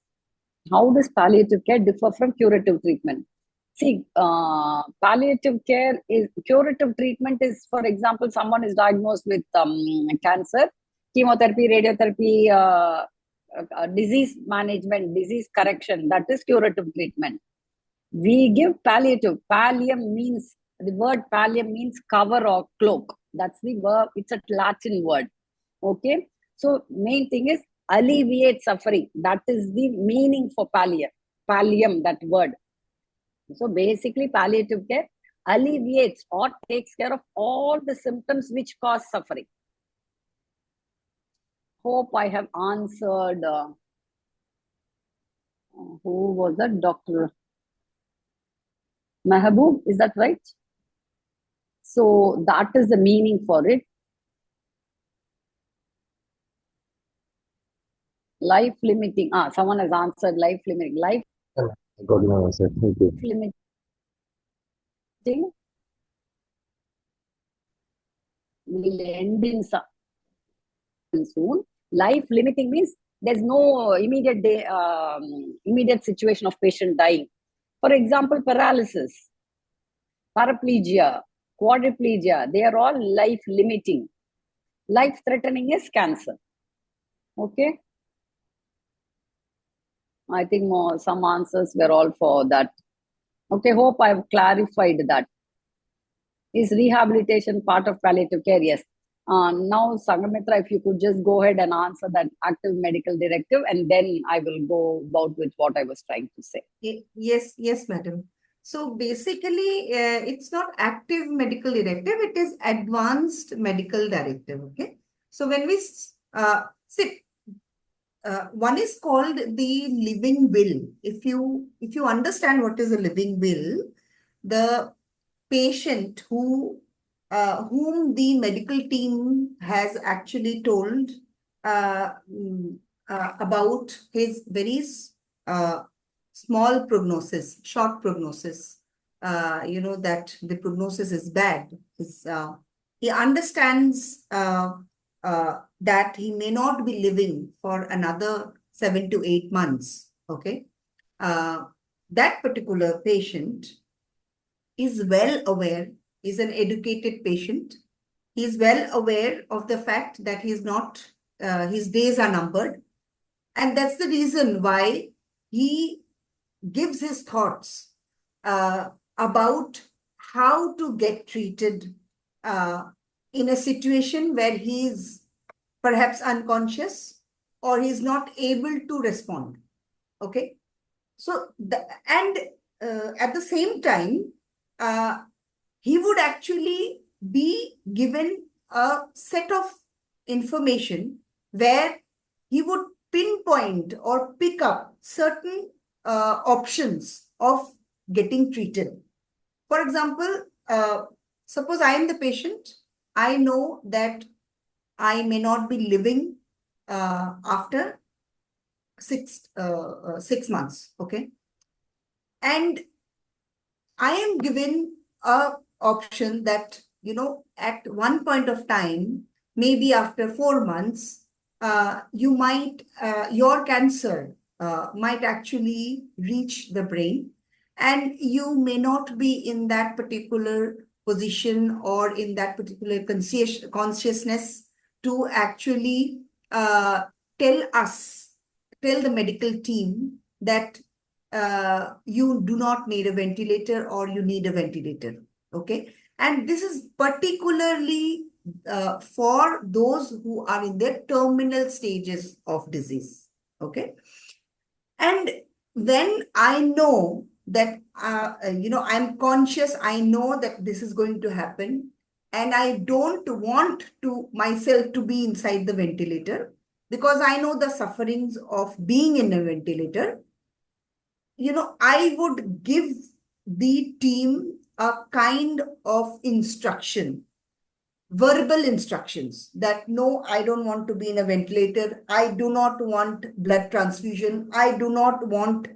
how does palliative care differ from curative treatment? See, palliative care is curative treatment is, for example, someone is diagnosed with cancer, chemotherapy, radiotherapy, disease management, disease correction. That is curative treatment. We give palliative. Pallium means, the word pallium means cover or cloak. That's the verb. It's a Latin word. Okay. So main thing is alleviate suffering. That is the meaning for pallium. Pallium, that word. So basically, palliative care alleviates or takes care of all the symptoms which cause suffering. Hope I have answered. Who was that? Dr. Mahaboob, is that right? So that is the meaning for it. Life limiting. Someone has answered life limiting. Life Good morning, sir. Thank you. limiting will end in soon. Life limiting means there's no immediate situation of patient dying. For example, paralysis, paraplegia, quadriplegia, they are all life limiting. Life threatening is cancer. Okay. I think some answers were all for that. Okay, hope I've clarified that. Is rehabilitation part of palliative care? Yes. Now, Sanghamitra, if you could just go ahead and answer that active medical directive, and then I will go about with what I was trying to say. Yes, madam. So basically, it's not active medical directive, it is advanced medical directive. Okay. So when we see, one is called the living will. If you understand what is a living will, the patient whom the medical team has actually told about his very small prognosis, short prognosis, that the prognosis is bad. He understands that he may not be living for another 7 to 8 months. Okay. That particular patient is well aware, is an educated patient. He is well aware of the fact that he's not, his days are numbered. And that's the reason why he gives his thoughts about how to get treated in a situation where he's perhaps unconscious or he's not able to respond. Okay. So, at the same time, he would actually be given a set of information where he would pinpoint or pick up certain options of getting treated. For example, suppose I am the patient. I know that I may not be living after 6 months. Okay. And I am given a option that, at one point of time, maybe after 4 months, your cancer might actually reach the brain, and you may not be in that particular position or in that particular consciousness to actually tell the medical team that you do not need a ventilator or you need a ventilator. Okay. And this is particularly for those who are in their terminal stages of disease. Okay. And when I know that, I'm conscious, I know that this is going to happen, and I don't want myself to be inside the ventilator because I know the sufferings of being in a ventilator, I would give the team a kind of instruction, verbal instructions that no, I don't want to be in a ventilator. I do not want blood transfusion. I do not want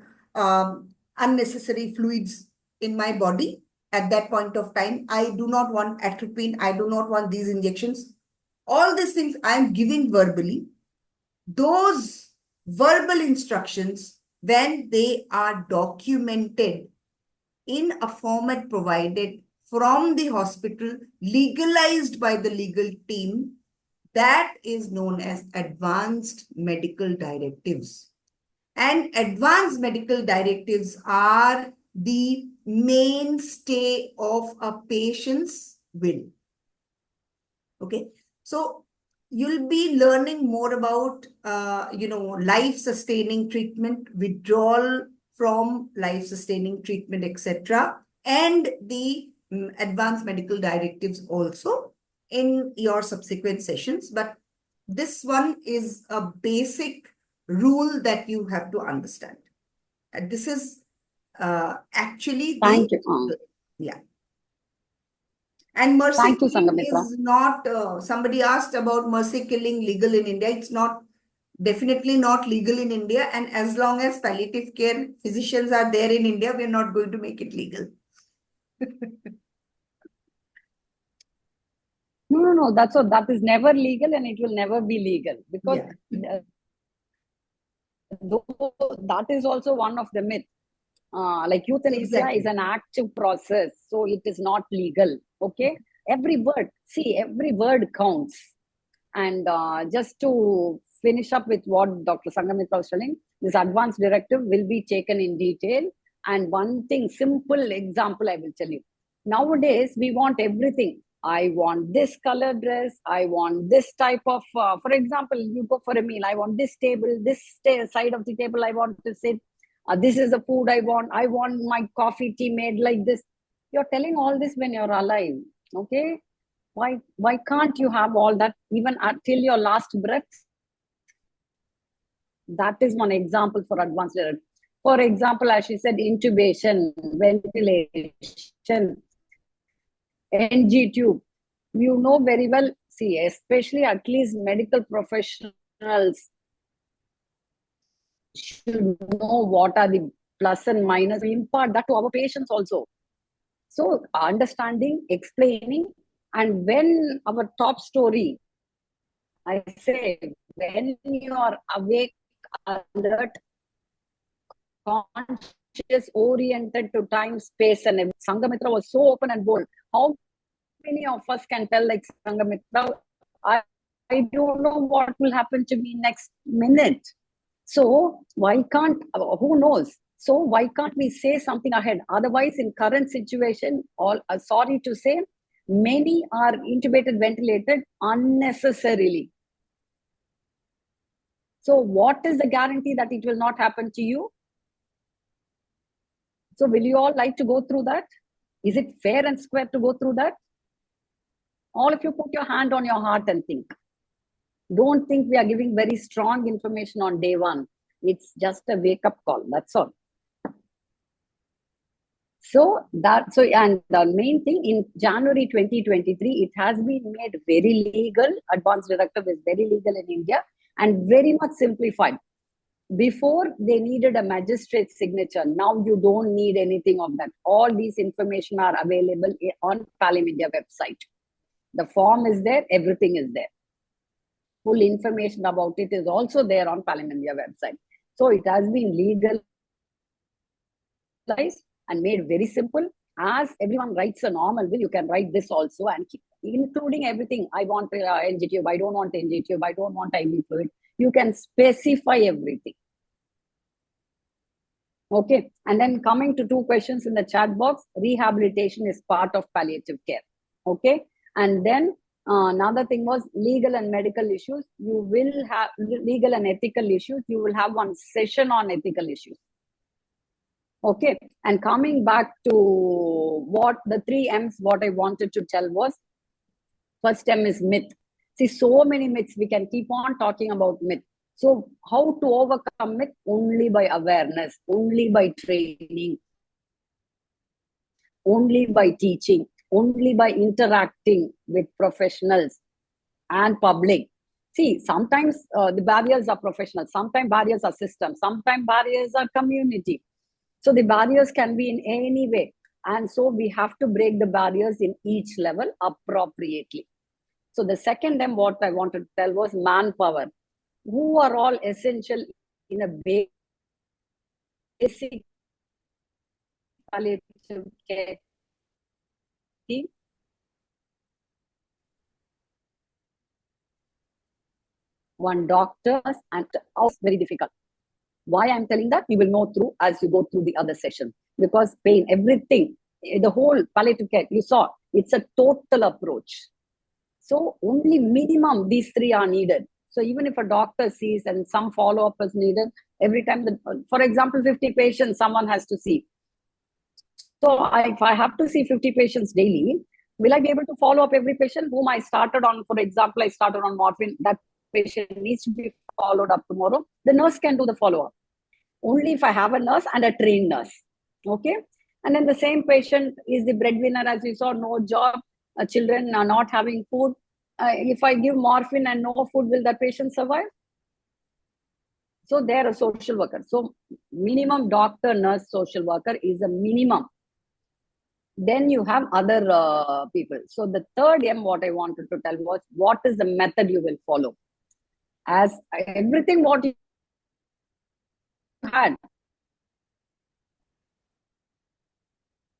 unnecessary fluids in my body at that point of time. I do not want atropine. I do not want these injections. All these things I'm giving verbally. Those verbal instructions, when they are documented in a format provided from the hospital, legalized by the legal team, that is known as advanced medical directives. And advanced medical directives are the mainstay of a patient's will. Okay. So you'll be learning more about, life-sustaining treatment, withdrawal from life-sustaining treatment, etc., and the advanced medical directives also in your subsequent sessions. But this one is a basic rule that you have to understand. And this is actually Thank you. Yeah. And mercy Thank you, killing Sanghamitra. is not, somebody asked about mercy killing legal in India. It's not, definitely not legal in India. And as long as palliative care physicians are there in India, we're not going to make it legal. No. That is never legal, and it will never be legal because though that is also one of the myths. Like euthanasia Exactly. is an active process, so it is not legal. Okay, every word counts. And just to finish up with what Dr. Sanghamitra was telling, this advance directive will be taken in detail. And one thing, simple example I will tell you. Nowadays, we want everything. I want this color dress. I want this type of, for example, you go for a meal. I want this table, this side of the table I want to sit. This is the food I want. I want my coffee, tea made like this. You're telling all this when you're alive. Okay. Why can't you have all that even until your last breath? That is one example for advanced directive. For example, as she said, intubation, ventilation, NG tube. You know very well, see, especially at least medical professionals should know what are the plus and minus. We impart that to our patients also. So understanding, explaining, and when our top story, I say, when you are awake, alert, conscious, oriented to time, space, and everything. Sanghamitra was so open and bold. How many of us can tell, like Sanghamitra, I don't know what will happen to me next minute. So why can't, who knows? So why can't we say something ahead? Otherwise, in current situation, sorry to say, many are intubated, ventilated unnecessarily. So what is the guarantee that it will not happen to you? So will you all like to go through that? Is it fair and square to go through that? All of you put your hand on your heart and think. Don't think we are giving very strong information on day one. It's just a wake-up call, that's all. And the main thing, in January 2023, it has been made very legal. Advanced directive is very legal in India and very much simplified. Before, they needed a magistrate's signature. Now you don't need anything of that. All these information are available on Pallium India website. The form is there, everything is there. Full information about it is also there on Pallium India website. So it has been legalized and made very simple. As everyone writes a normal will, you can write this also and keep including everything. I want NG tube, I don't want NG tube, I don't want IV fluid. You can specify everything. Okay, and then coming to two questions in the chat box, rehabilitation is part of palliative care. Okay, and then another thing was legal and medical issues. You will have legal and ethical issues. You will have one session on ethical issues. Okay, and coming back to what the 3 M's, what I wanted to tell was, first M is myth. See, so many myths, we can keep on talking about myth. So how to overcome it? Only by awareness, only by training, only by teaching, only by interacting with professionals and public. See, sometimes the barriers are professional, sometimes barriers are system, sometimes barriers are community. So the barriers can be in any way. And so we have to break the barriers in each level appropriately. So the second M, what I wanted to tell was manpower. Who are all essential in a basic palliative care team? One doctor, and it's very difficult. Why I'm telling that, you will know through as you go through the other session. Because pain, everything, the whole palliative care, you saw, it's a total approach. So only minimum these 3 are needed. So even if a doctor sees and some follow-up is needed, every time, for example, 50 patients, someone has to see. So if I have to see 50 patients daily, will I be able to follow up every patient whom I started on? For example, I started on morphine, that patient needs to be followed up tomorrow. The nurse can do the follow-up. Only if I have a nurse and a trained nurse. Okay. And then the same patient is the breadwinner, as you saw, no job, children are not having food. If I give morphine and no food, will that patient survive? So they're a social worker. So minimum doctor, nurse, social worker is a minimum. Then you have other people. So the third M, what I wanted to tell was, what is the method you will follow? As everything what had.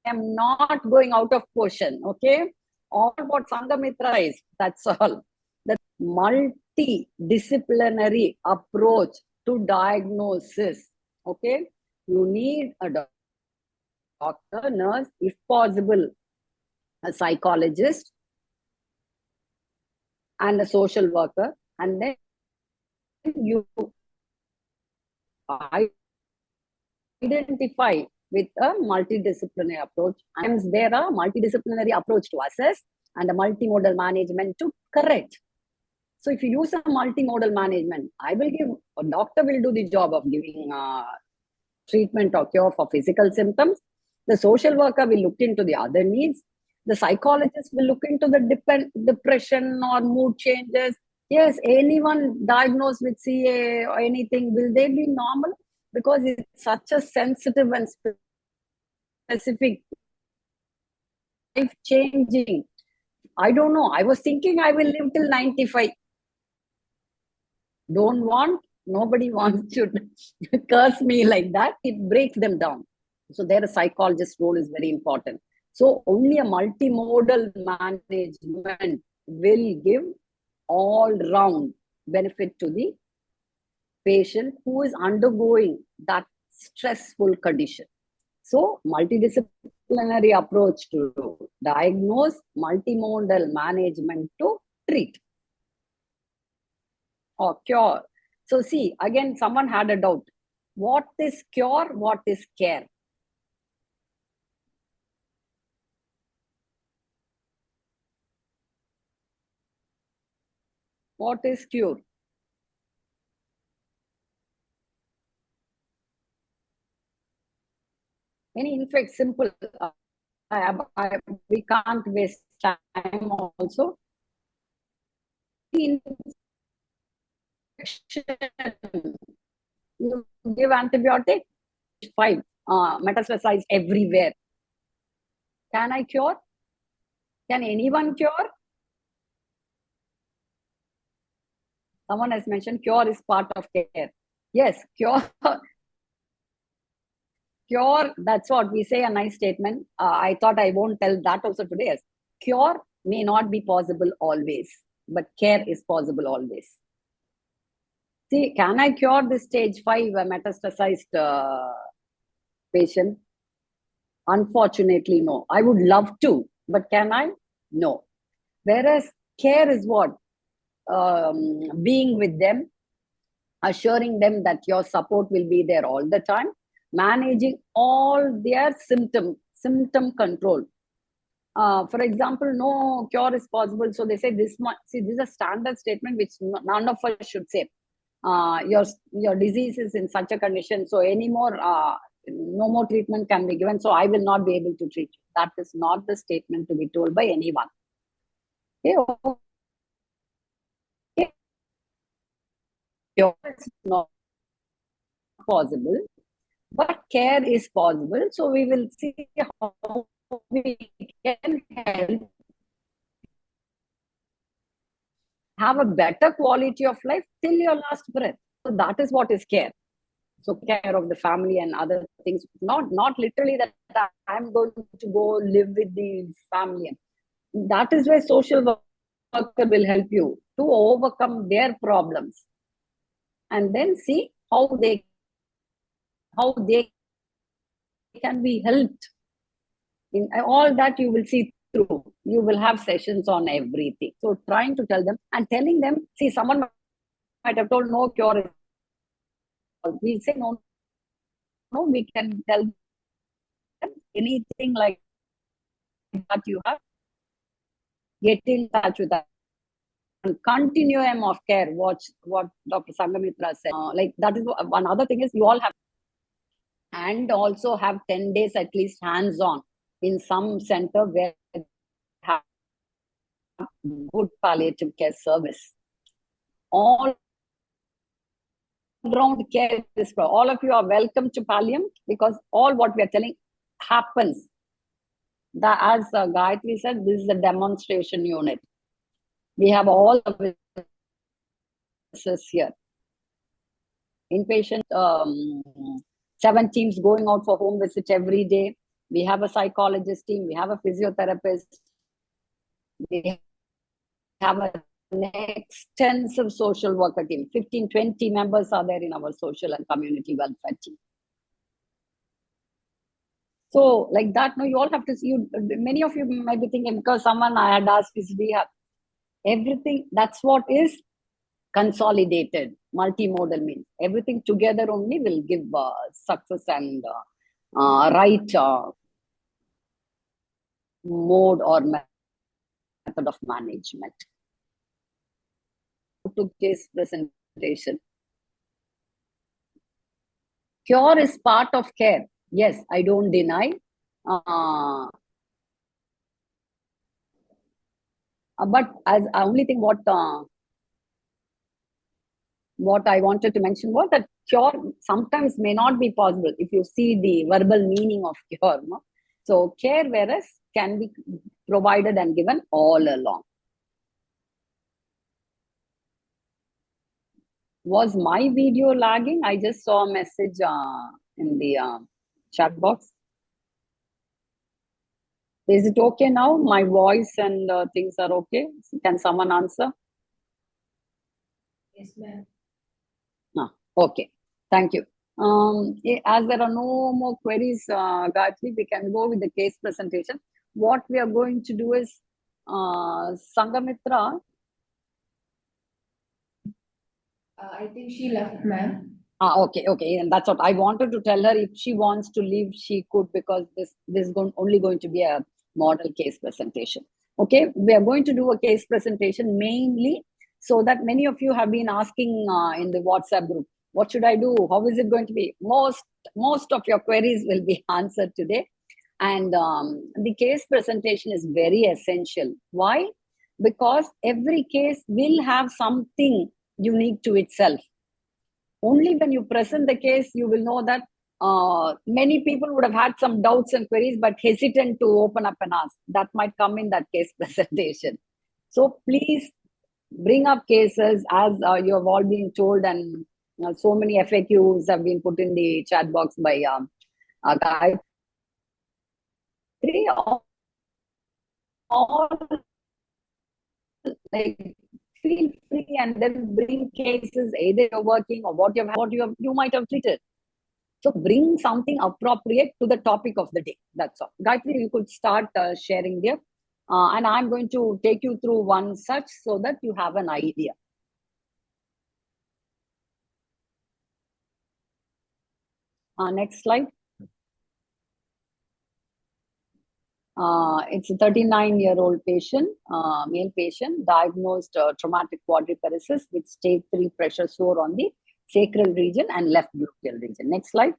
I am not going out of question, okay? All what Sanghamitra is, that's all. The multidisciplinary approach to diagnosis, okay? You need a doctor, nurse, if possible, a psychologist, and a social worker, and then you identify with a multidisciplinary approach. And there are multidisciplinary approach to assess and a multimodal management to correct. So if you use a multimodal management, a doctor will do the job of giving treatment or cure for physical symptoms. The social worker will look into the other needs. The psychologist will look into the depression or mood changes. Yes, anyone diagnosed with CA or anything, will they be normal? Because it's such a sensitive and specific, life-changing. I don't know. I was thinking I will live till 95. Don't want, nobody wants to curse me like that. It breaks them down. So there a psychologist role is very important. So only a multimodal management will give all-round benefit to the patient who is undergoing that stressful condition. So multidisciplinary approach to diagnose, multimodal management to treat or cure. So see, again, someone had a doubt. What is cure? What is care? What is cure? In fact, simple. We can't waste time also. Infection. You give antibiotic, 5, metastasize everywhere. Can I cure? Can anyone cure? Someone has mentioned cure is part of care. Yes, cure. Cure, that's what we say, a nice statement. I thought I won't tell that also today. Yes. Cure may not be possible always, but care is possible always. See, can I cure this stage 5 metastasized patient? Unfortunately, no. I would love to, but can I? No. Whereas care is what? Being with them, assuring them that your support will be there all the time, managing all their symptom control. For example, no cure is possible. So they say this much. See, this is a standard statement which none of us should say. Your disease is in such a condition, so no more treatment can be given. So I will not be able to treat you. That is not the statement to be told by anyone. Okay. Cure is not possible, but care is possible. So we will see how we can help have a better quality of life till your last breath. So that is what is care. So care of the family and other things, not literally that I'm going to go live with the family. That is where social worker will help you to overcome their problems and then see how they can be helped. In all that you will see through. You will have sessions on everything. So trying to tell them and telling them, see, someone might have told no cure is. We say no, we can tell them anything like that you have. Get in touch with that. And continuum of care, watch what Dr. Sanghamitra said. Like that is one other thing is you all have, and also have 10 days at least hands-on in some center where have good palliative care service. All round care is for all of you are welcome to Pallium, because all what we are telling happens. As Gayatri said, this is a demonstration unit. We have all of this here. inpatient, 7 teams going out for home visit every day. We have a psychologist team, we have a physiotherapist, we have an extensive social worker team. 15, 20 members are there in our social and community welfare team. So like that, no, you all have to see, many of you might be thinking, because someone I had asked, is we have everything, that's what is consolidated. Multimodal means everything together only will give success and right mode or method of management. To case presentation. Cure is part of care. Yes, I don't deny. But as only thing what I wanted to mention was that cure sometimes may not be possible if you see the verbal meaning of cure. No? So care, whereas, can be provided and given all along. Was my video lagging? I just saw a message in the chat box. Is it okay now? My voice and things are okay? Can someone answer? Yes, ma'am. Okay, thank you. As there are no more queries, Gayatri, we can go with the case presentation. What we are going to do is, Sanghamitra. I think she left, ma'am. Okay, and that's what I wanted to tell her. If she wants to leave, she could, because this is only going to be a model case presentation. Okay, we are going to do a case presentation mainly so that many of you have been asking in the WhatsApp group, what should I do? How is it going to be? Most of your queries will be answered today. And the case presentation is very essential. Why? Because every case will have something unique to itself. Only when you present the case, you will know that many people would have had some doubts and queries, but hesitant to open up and ask. That might come in that case presentation. So please bring up cases, as you have all been told, and so many FAQs have been put in the chat box by Gayatri. All like, feel free and then bring cases, either you're working or what you might have treated. So bring something appropriate to the topic of the day. That's all. Gayatri, you could start sharing there. And I'm going to take you through one such so that you have an idea. Next slide. It's a 39-year-old patient, male patient, diagnosed traumatic quadriparesis with stage 3 pressure sore on the sacral region and left gluteal region. Next slide.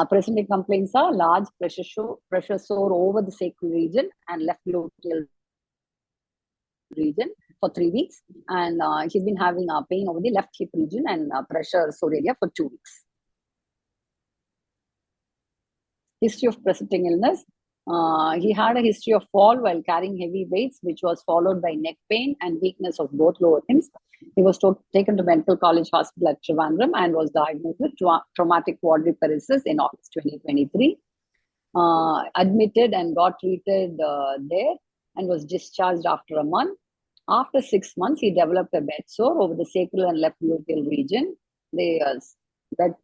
Presenting complaints are large pressure sore over the sacral region and left gluteal region for 3 weeks. And he's been having pain over the left hip region and pressure sore area for 2 weeks. History of presenting illness. He had a history of fall while carrying heavy weights, which was followed by neck pain and weakness of both lower limbs. He was taken to Medical College Hospital at Trivandrum and was diagnosed with traumatic quadriparesis in August 2023. Admitted and got treated there and was discharged after a month. After 6 months, he developed a bed sore over the sacral and left gluteal region. That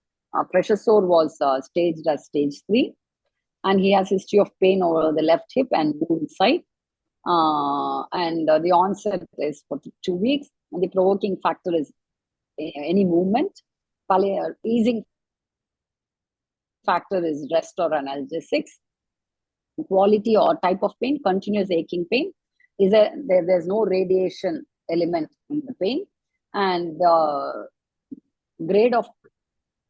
pressure sore was staged as stage 3. And he has history of pain over the left hip and wound side. And the onset is for 2 weeks. And the provoking factor is any movement. Easing factor is rest or analgesics. Quality or type of pain, continuous aching pain. There's no radiation element in the pain. And grade of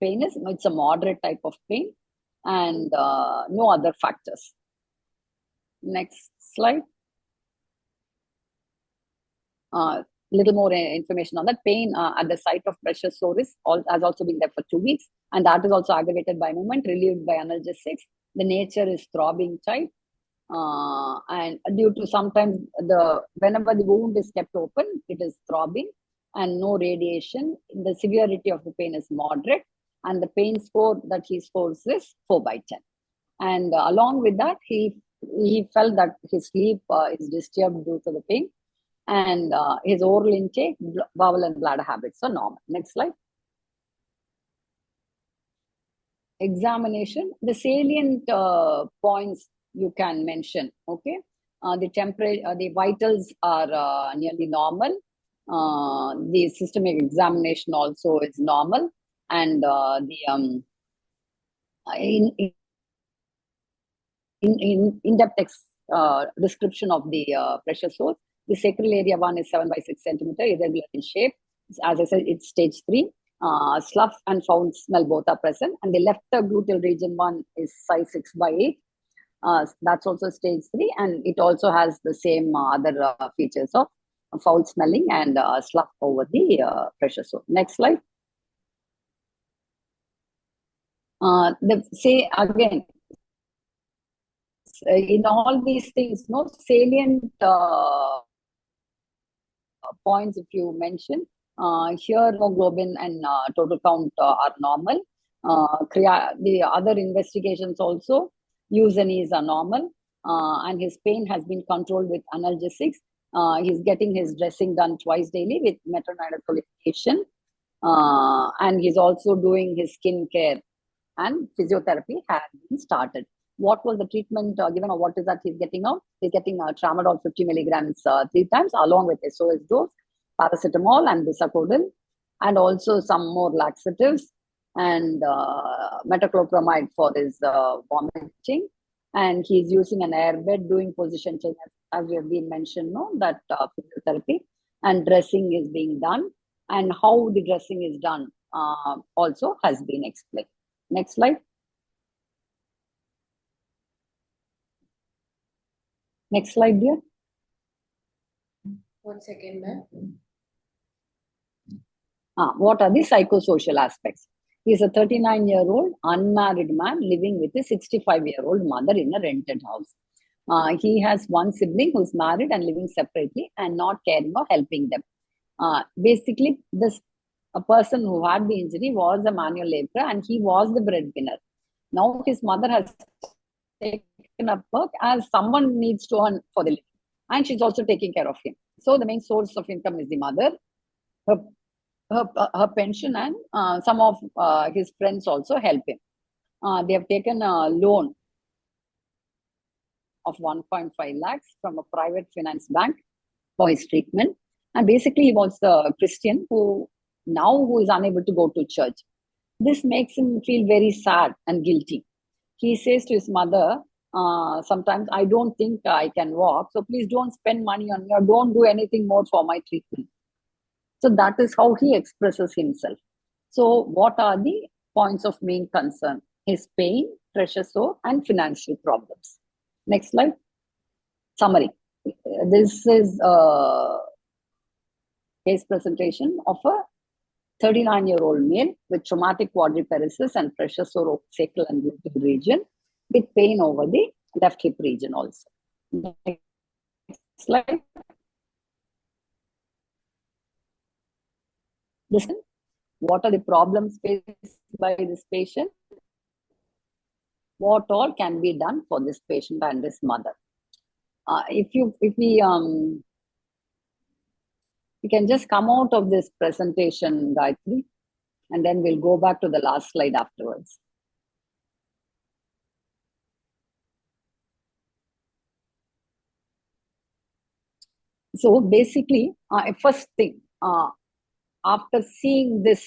pain is, it's a moderate type of pain. And no other factors. Next slide. Little more information on that. Pain at the site of pressure sore has also been there for 2 weeks, and that is also aggravated by movement, relieved by analgesics. The nature is throbbing type, and due to sometimes whenever the wound is kept open, it is throbbing. and no radiation. The severity of the pain is moderate, and the pain score that he scores is 4/10. And along with that, he felt that his sleep is disturbed due to the pain, and his oral intake, bowel and bladder habits are normal. Next slide. Examination, the salient points you can mention. Okay, the temperature, the vitals are nearly normal. The systemic examination also is normal, and the in-depth description of the pressure source. The sacral area 1 is 7/6 centimeter, irregular in shape. As I said, it's stage 3. Slough and foul smell both are present, and the left gluteal region 1 is size 6/8. That's also stage 3, and it also has the same other features of foul smelling and slough over the pressure source. Next slide. Say again, in all these things, no salient points if you mention. Here, hemoglobin and total count are normal. The other investigations also, U's and E's are normal. And his pain has been controlled with analgesics. He's getting his dressing done twice daily with metronidazole. And he's also doing his skin care, and physiotherapy has been started. What was the treatment given, or what is that he's getting out? He's getting tramadol 50 milligrams 3 times, along with SOS dose, paracetamol and bisacodyl, and also some more laxatives, and metoclopramide for his vomiting. And he's using an airbed, doing position change, as we have been mentioned, no, that physiotherapy, and dressing is being done, and how the dressing is done also has been explained. Next slide. Next slide, dear. 1 second, ma'am. What are the psychosocial aspects? He is a 39-year-old unmarried man living with a 65-year-old mother in a rented house. He has one sibling who is married and living separately and not caring or helping them. Basically, a person who had the injury was a manual laborer, and he was the breadwinner. Now his mother has taken up work as someone needs to earn for the living, and she's also taking care of him. So the main source of income is the mother, her pension, and some of his friends also help him. They have taken a loan of 1.5 lakhs from a private finance bank for his treatment. And basically, he was a Christian who is unable to go to church. This makes him feel very sad and guilty. He says to his mother, sometimes, I don't think I can walk, so please don't spend money on me, or don't do anything more for my treatment. So that is how he expresses himself. So what are the points of main concern? His pain, pressure sore, and financial problems. Next slide. Summary. This is a case presentation of a 39-year-old male with traumatic quadriparesis and pressure sore of sacral and gluteal region, with pain over the left hip region also. Next slide. Listen, what are the problems faced by this patient? What all can be done for this patient and this mother? If we can just come out of this presentation, Gayatri, and then we'll go back to the last slide afterwards. So basically, first thing, after seeing this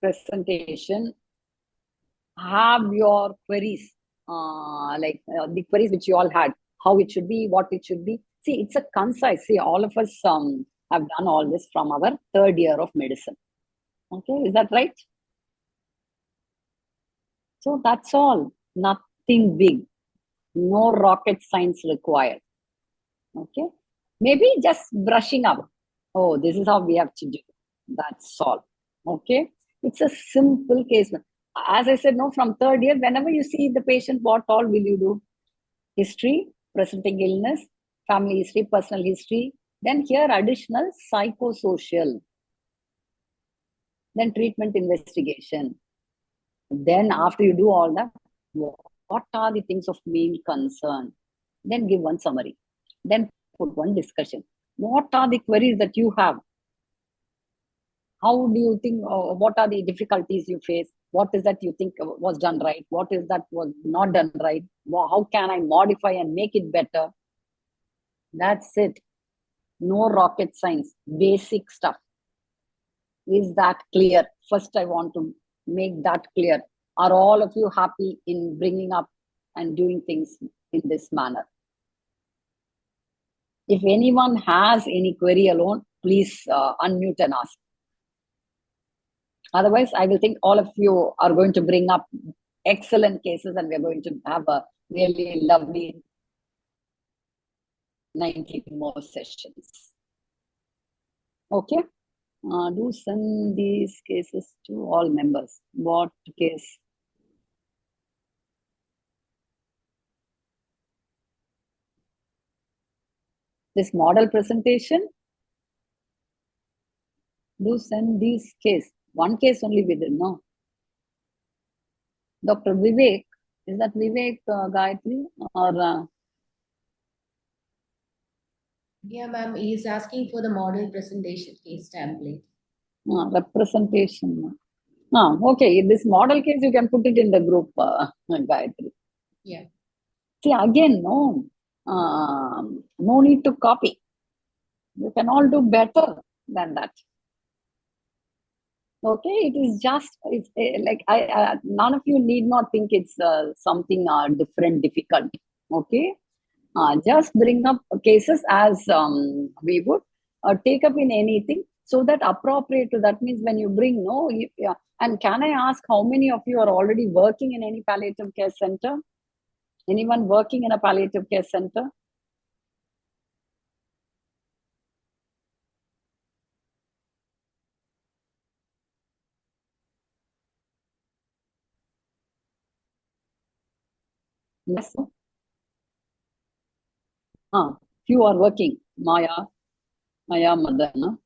presentation, have your queries, the queries which you all had, how it should be, what it should be. See, it's a concise. See, all of us have done all this from our 3rd year of medicine. Okay, is that right? So that's all. Nothing big. No rocket science required. Okay, maybe just brushing up. Oh, this is how we have to do. That's all. Okay, it's a simple case. As I said, no, from 3rd year, whenever you see the patient, what all will you do? History, presenting illness, family history, personal history, Then here additional psychosocial. Then treatment investigation. Then after you do all that, what are the things of main concern? Then give one summary. Then put one discussion. What are the queries that you have? How do you think, what are the difficulties you face? What is that you think was done right? What is that was not done right? How can I modify and make it better? That's it. No rocket science, basic stuff. Is that clear? First, I want to make that clear. Are all of you happy in bringing up and doing things in this manner? If anyone has any query alone, please unmute and ask. Otherwise, I will think all of you are going to bring up excellent cases and we're going to have a really lovely 90 more sessions. Okay? Do send these cases to all members. What case? This model presentation. Do send these case. One case only we did, no? Dr. Vivek, is that Vivek Gayatri or? Yeah, ma'am, he is asking for the model presentation case template. Representation. Okay, this model case, you can put it in the group, Gayatri. Yeah. See, again, no need to copy. You can all do better than that. Okay, it is just, it's like, none of you need not think it's something different, difficult. Okay, just bring up cases as we would take up in anything, so that appropriate to that means when you bring, and can I ask how many of you are already working in any palliative care center? Anyone working in a palliative care center? Yes. Few are working. Maya, Madan.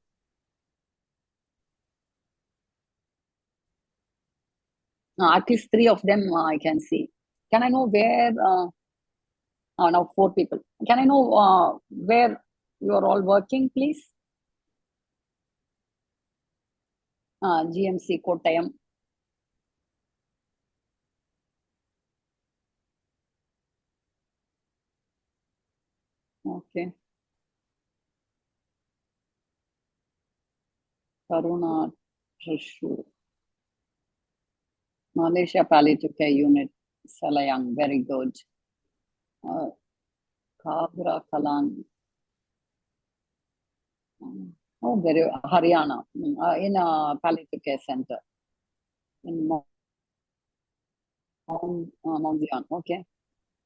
At least 3 of them I can see. Can I know where? Now 4 people. Can I know where you are all working, please? GMC Kottayam. Okay. Karuna Trishur. Malaysia Palliative Care Unit, Salayang. Very good. Kabra Kalan. Oh, very Haryana. In a palliative care center. In Mount Zion. Okay.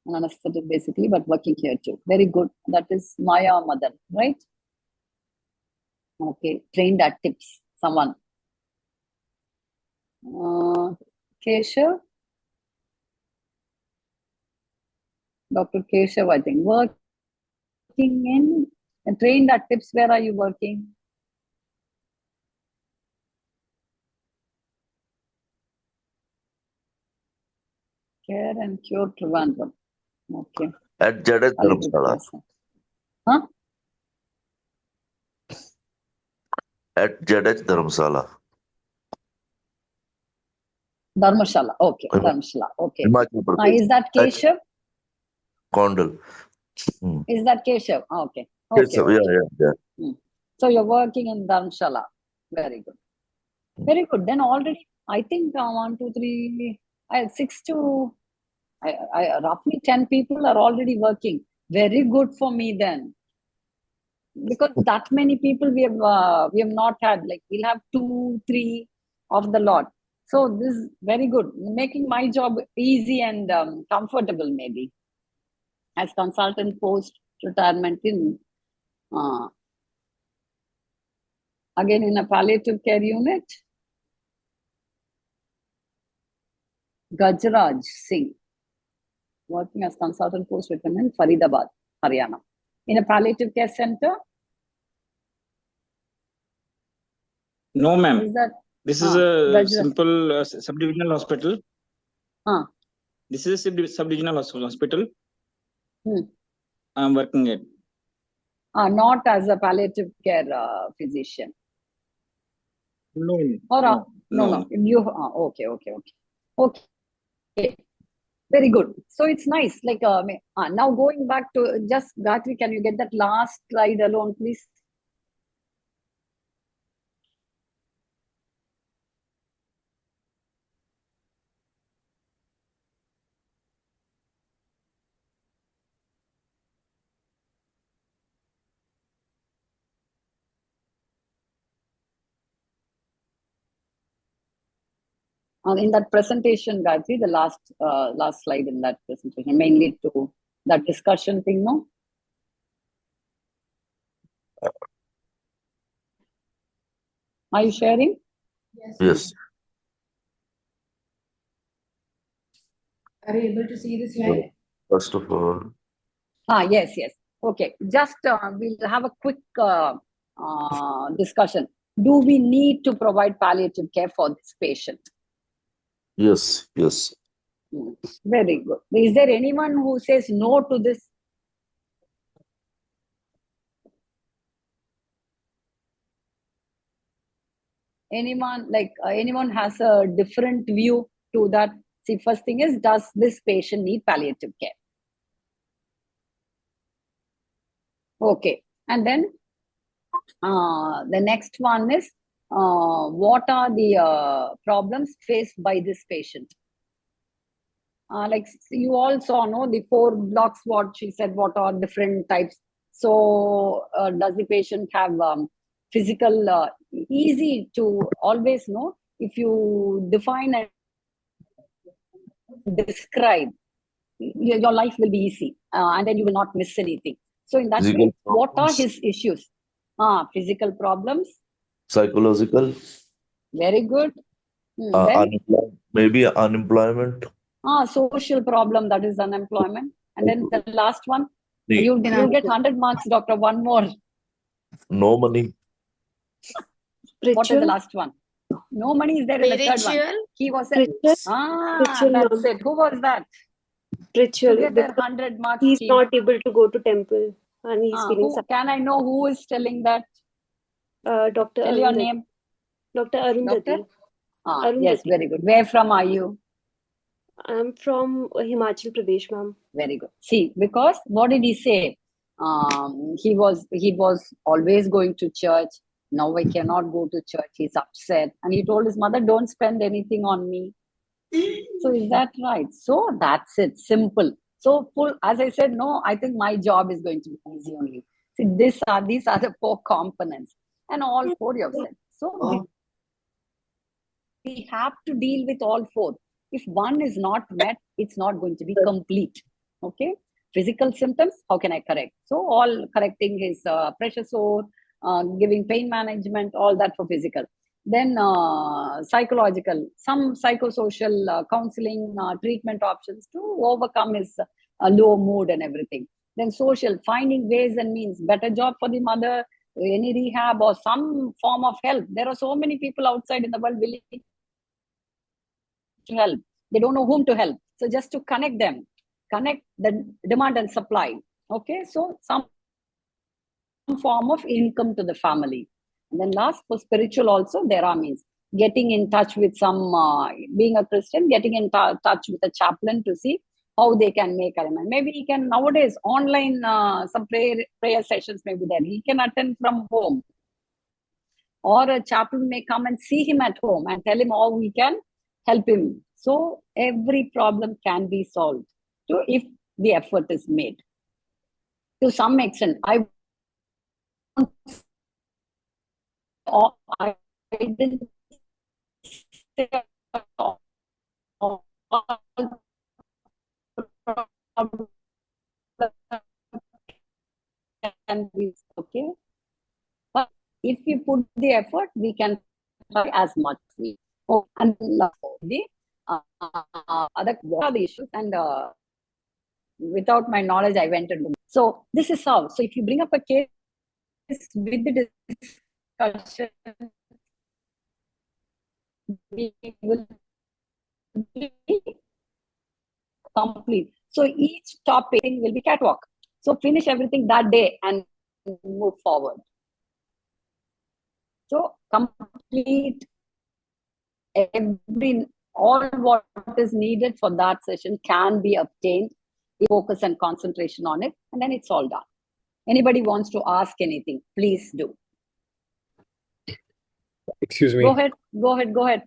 An anesthetic basically, but working here too. Very good. That is Maya Madan, right? Okay. Trained at tips. Someone. Keshav. Dr. Keshav, I think. Working in and trained at tips. Where are you working? Care and Cure Trivandrum. Okay. At Jadat Dharamsala. Huh? At Jadat Dharamsala. Dharmashala. Okay. Dharmashala. Okay. Is that Keshav? Kondal. Is that Keshav? Okay. Okay. Yeah. So you're working in Dharmashala. Very good. Very good. Then already, I think 1, 2, 3, 6 to roughly 10 people are already working. Very good for me then. Because that many people we have not had. Like we'll have 2, 3 of the lot. So this is very good. Making my job easy and comfortable maybe. As consultant post retirement in again in a palliative care unit. Gajraj Singh, working as consultant post retirement in Faridabad, Haryana. In a palliative care center, No, ma'am. Is that This is a Rajra? simple subdivisional hospital. Ah. This is a subdivisional hospital. I'm working at. Not as a palliative care physician. No. Or no. You okay. Very good. So it's nice. Like now going back to just Gayatri, can you get that last slide alone, please? In that presentation, Gayatri, the last slide in that presentation, mainly to that discussion thing, no? Are you sharing? Yes. Are you able to see the slide? First of all. Yes. Okay. Just we'll have a quick discussion. Do we need to provide palliative care for this patient? Yes. Very good. Is there anyone who says no to this? Anyone has a different view to that? See, first thing is, does this patient need palliative care? Okay. And then the next one is, what are the problems faced by this patient? Like you all saw, no, the 4 blocks, what she said, what are different types. So does the patient have physical, easy to always know, if you define and describe, your life will be easy, and then you will not miss anything. So in that way, what are his issues? Physical problems. Psychological. Very good. Maybe unemployment. Social problem, that is unemployment. And then the last one, you get 100 marks, doctor. One more. No money. What is the last one? No money is there in the third one. He was that's it. Who was that? Ritual. To get their 100 marks. He's not able to go to temple and he's feeling sad. Can I know who is telling that? Dr. Tell your name. Dr. Arundhati. Yes, very good. Where from are you? I'm from Himachal Pradesh, ma'am. Very good. See, because what did he say? He was always going to church. Now I cannot go to church. He's upset. And he told his mother, don't spend anything on me. So is that right? So that's it. Simple. So full, as I said, no, I think my job is going to be easy only. See, these are the 4 components. And all 4 you have said. So we have to deal with all 4. If one is not met, it's not going to be complete. Okay. Physical symptoms, how can I correct? So all correcting his pressure sore, giving pain management, all that for physical. Then psychological, some psychosocial counseling, treatment options to overcome his low mood and everything. Then social, finding ways and means, better job for the mother, any rehab or some form of help. There are so many people outside in the world willing to help. They don't know whom to help. So just to connect them, connect the demand and supply. Okay, so some form of income to the family. And then last, for spiritual also, there are means. Getting in touch with some, being a Christian, getting in touch with a chaplain to see how they can make arrangement. Maybe he can, nowadays, online, some prayer sessions may be there. He can attend from home. Or a chaplain may come and see him at home and tell him how we can help him. So every problem can be solved if the effort is made. To some extent, I didn't say all can be okay. But if we put the effort, we can try as much as we. And the what are the issues? And without my knowledge, I went into. So this is how. So if you bring up a case with the discussion, we will be complete. So each topic will be catwalk. So finish everything that day and move forward. So complete all what is needed for that session can be obtained. Focus and concentration on it, and then it's all done. Anybody wants to ask anything, please do. Excuse me. Go ahead.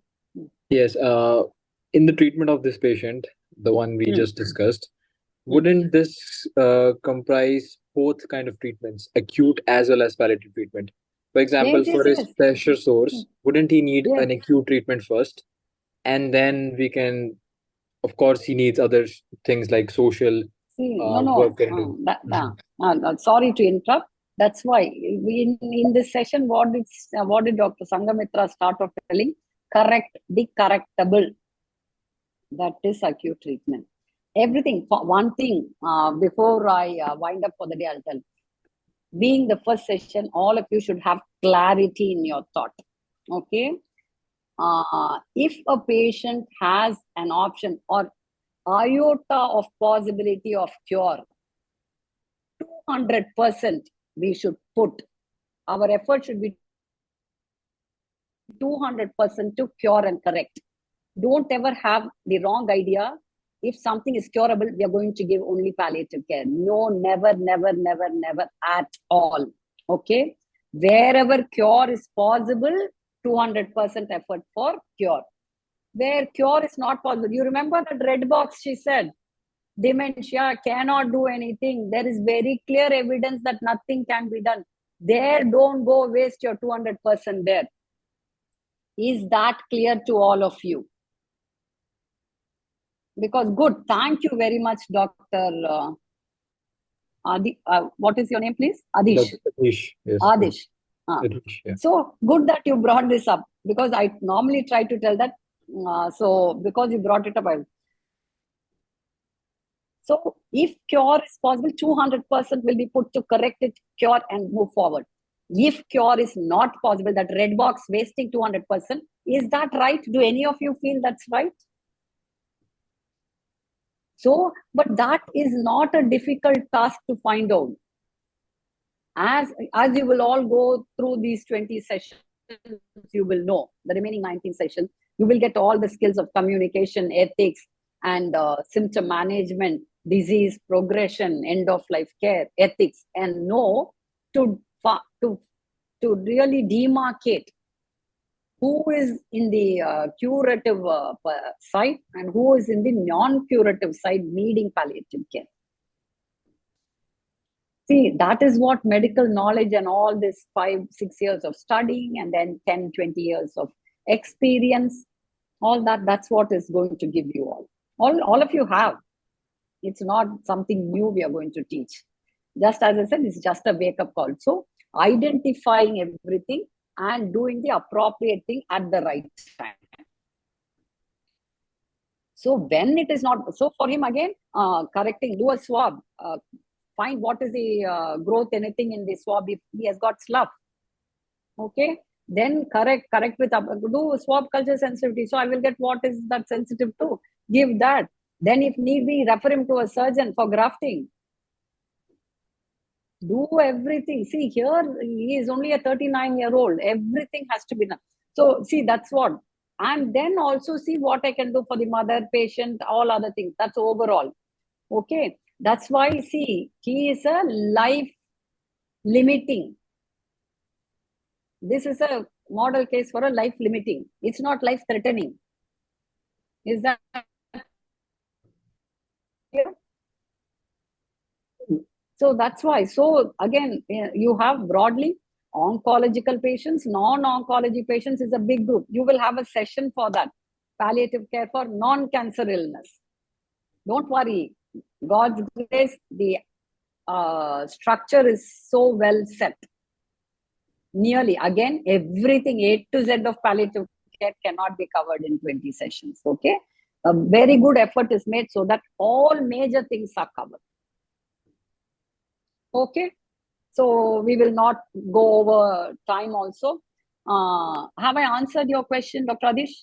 Yes, in the treatment of this patient, the one we just discussed, wouldn't this comprise both kind of treatments, acute as well as palliative treatment? For example, for his pressure source, wouldn't he need an acute treatment first? And then we can, of course, he needs other things like social work. Sorry to interrupt. That's why in this session, what did Dr. Sanghamitra start off telling? Correct the correctable. That is acute treatment. Everything. One thing before I wind up for the day, I'll tell. Being the first session, all of you should have clarity in your thought. Okay. If a patient has an option or iota of possibility of cure, 200% we should put. Our effort should be 200% to cure and correct. Don't ever have the wrong idea. If something is curable, we are going to give only palliative care. No, never at all. Okay? Wherever cure is possible, 200% effort for cure. Where cure is not possible, you remember that red box she said, dementia cannot do anything. There is very clear evidence that nothing can be done. There, don't go waste your 200% there. Is that clear to all of you? Because good, thank you very much, Dr. Adi. What is your name, please? Adish. Adish. Yes. Adish. Adish, yeah. So good that you brought this up, because I normally try to tell that. So because you brought it up, so if cure is possible, 200% will be put to correct it, cure and move forward. If cure is not possible, that red box wasting 200%, is that right? Do any of you feel that's right? So, but that is not a difficult task to find out. As you will all go through these 20 sessions, you will know the remaining 19 sessions, you will get all the skills of communication, ethics, and symptom management, disease progression, end of life care, ethics, and know to really demarcate who is in the curative side and who is in the non-curative side needing palliative care. See, that is what medical knowledge and all this 5-6 years of studying and then 10-20 years of experience, all that's what is going to give you all of you have. It's not something new we are going to teach. Just as I said, it's just a wake-up call. So identifying everything and doing the appropriate thing at the right time. So when it is not, so for him again, correcting, do a swab, find what is the growth, anything in the swab if he has got slough. Okay, then correct with, do swab culture sensitivity. So I will get what is that sensitive to, give that. Then if need be, refer him to a surgeon for grafting. Do everything. See, here he is only a 39-year-old. Everything has to be done. So see, that's what. And then also see what I can do for the mother, patient, all other things. That's overall. Okay. That's why, see, he is a life limiting. This is a model case for a life limiting. It's not life threatening. Is that clear? So that's why. So again, you have broadly oncological patients, non-oncology patients is a big group. You will have a session for that. Palliative care for non-cancer illness. Don't worry. God's grace, the structure is so well set. Nearly, again, everything A to Z of palliative care cannot be covered in 20 sessions. Okay. A very good effort is made so that all major things are covered. Okay, so we will not go over time also. Have I answered your question, Dr. Adish?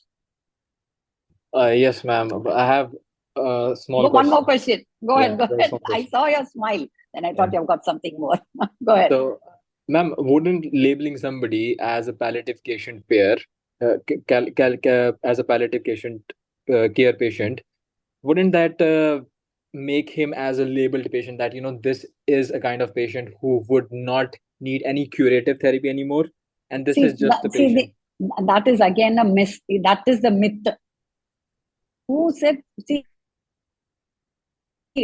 Yes, ma'am. I have a small Go, one more question. question. Go Yeah, ahead, go very ahead. small I question. saw your smile, and I thought Yeah. you've got something more. Go ahead. So, ma'am, wouldn't labeling somebody as a palliative patient pair, as a palliative patient care patient, wouldn't that make him as a labeled patient that, this is a kind of patient who would not need any curative therapy anymore, and this is just the patient? That is again a myth. That is the myth. Who said? See,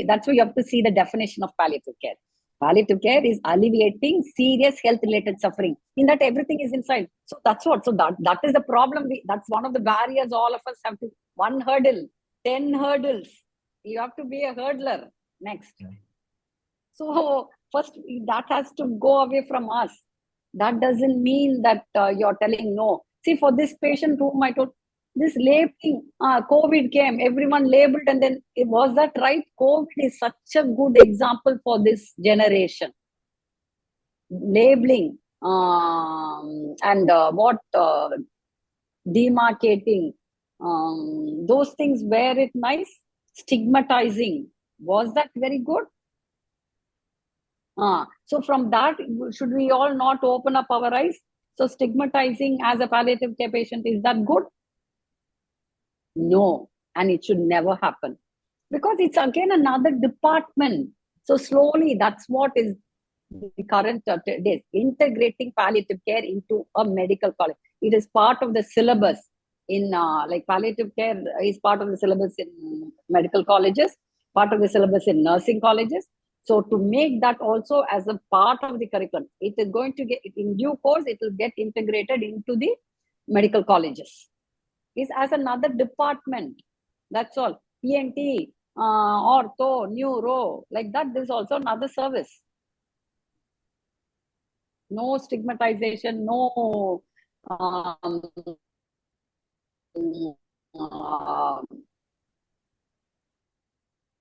that's why you have to see the definition of palliative care. Palliative care is alleviating serious health-related suffering. In that, everything is inside. So that's what. So that is the problem. That's one of the barriers all of us have to. One hurdle, 10 hurdles. You have to be a hurdler. Next. So first, that has to go away from us. That doesn't mean that you're telling no. See, for this patient whom I told, this labeling, COVID came, everyone labeled, and then was that right? COVID is such a good example for this generation. Labeling and demarcating, those things, were it nice? Stigmatizing, was that very good? So from that, should we all not open up our eyes? So stigmatizing as a palliative care patient, is that good? No, and it should never happen, because it's again another department. So slowly, that's what is the current days, integrating palliative care into a medical college. It is part of the syllabus in like palliative care is part of the syllabus in medical colleges, part of the syllabus in nursing colleges. So to make that also as a part of the curriculum, it is going to get, in due course, it will get integrated into the medical colleges. Is as another department. That's all. ENT, ortho, neuro, like that. There's also another service. No stigmatization, no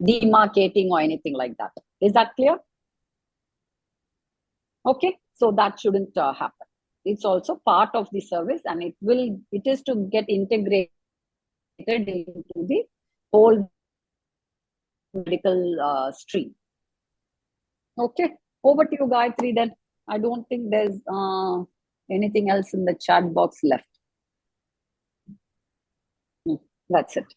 demarcating or anything like that. Is that clear? Okay, so that shouldn't happen. It's also part of the service, and it is to get integrated into the whole medical stream. Okay, over to you, Gayatri, then. I don't think there's anything else in the chat box left. That's it.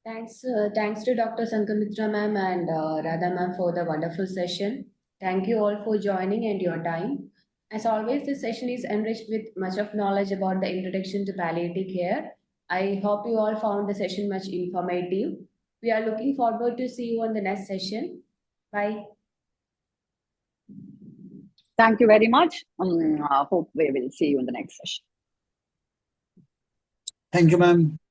Thanks to Dr. Sanghamitra ma'am and Radha ma'am for the wonderful session. Thank you all for joining and your time. As always, this session is enriched with much of knowledge about the introduction to palliative care. I hope you all found the session much informative. We are looking forward to see you on the next session. Bye. Thank you very much. Hope we will see you in the next session. Thank you, ma'am.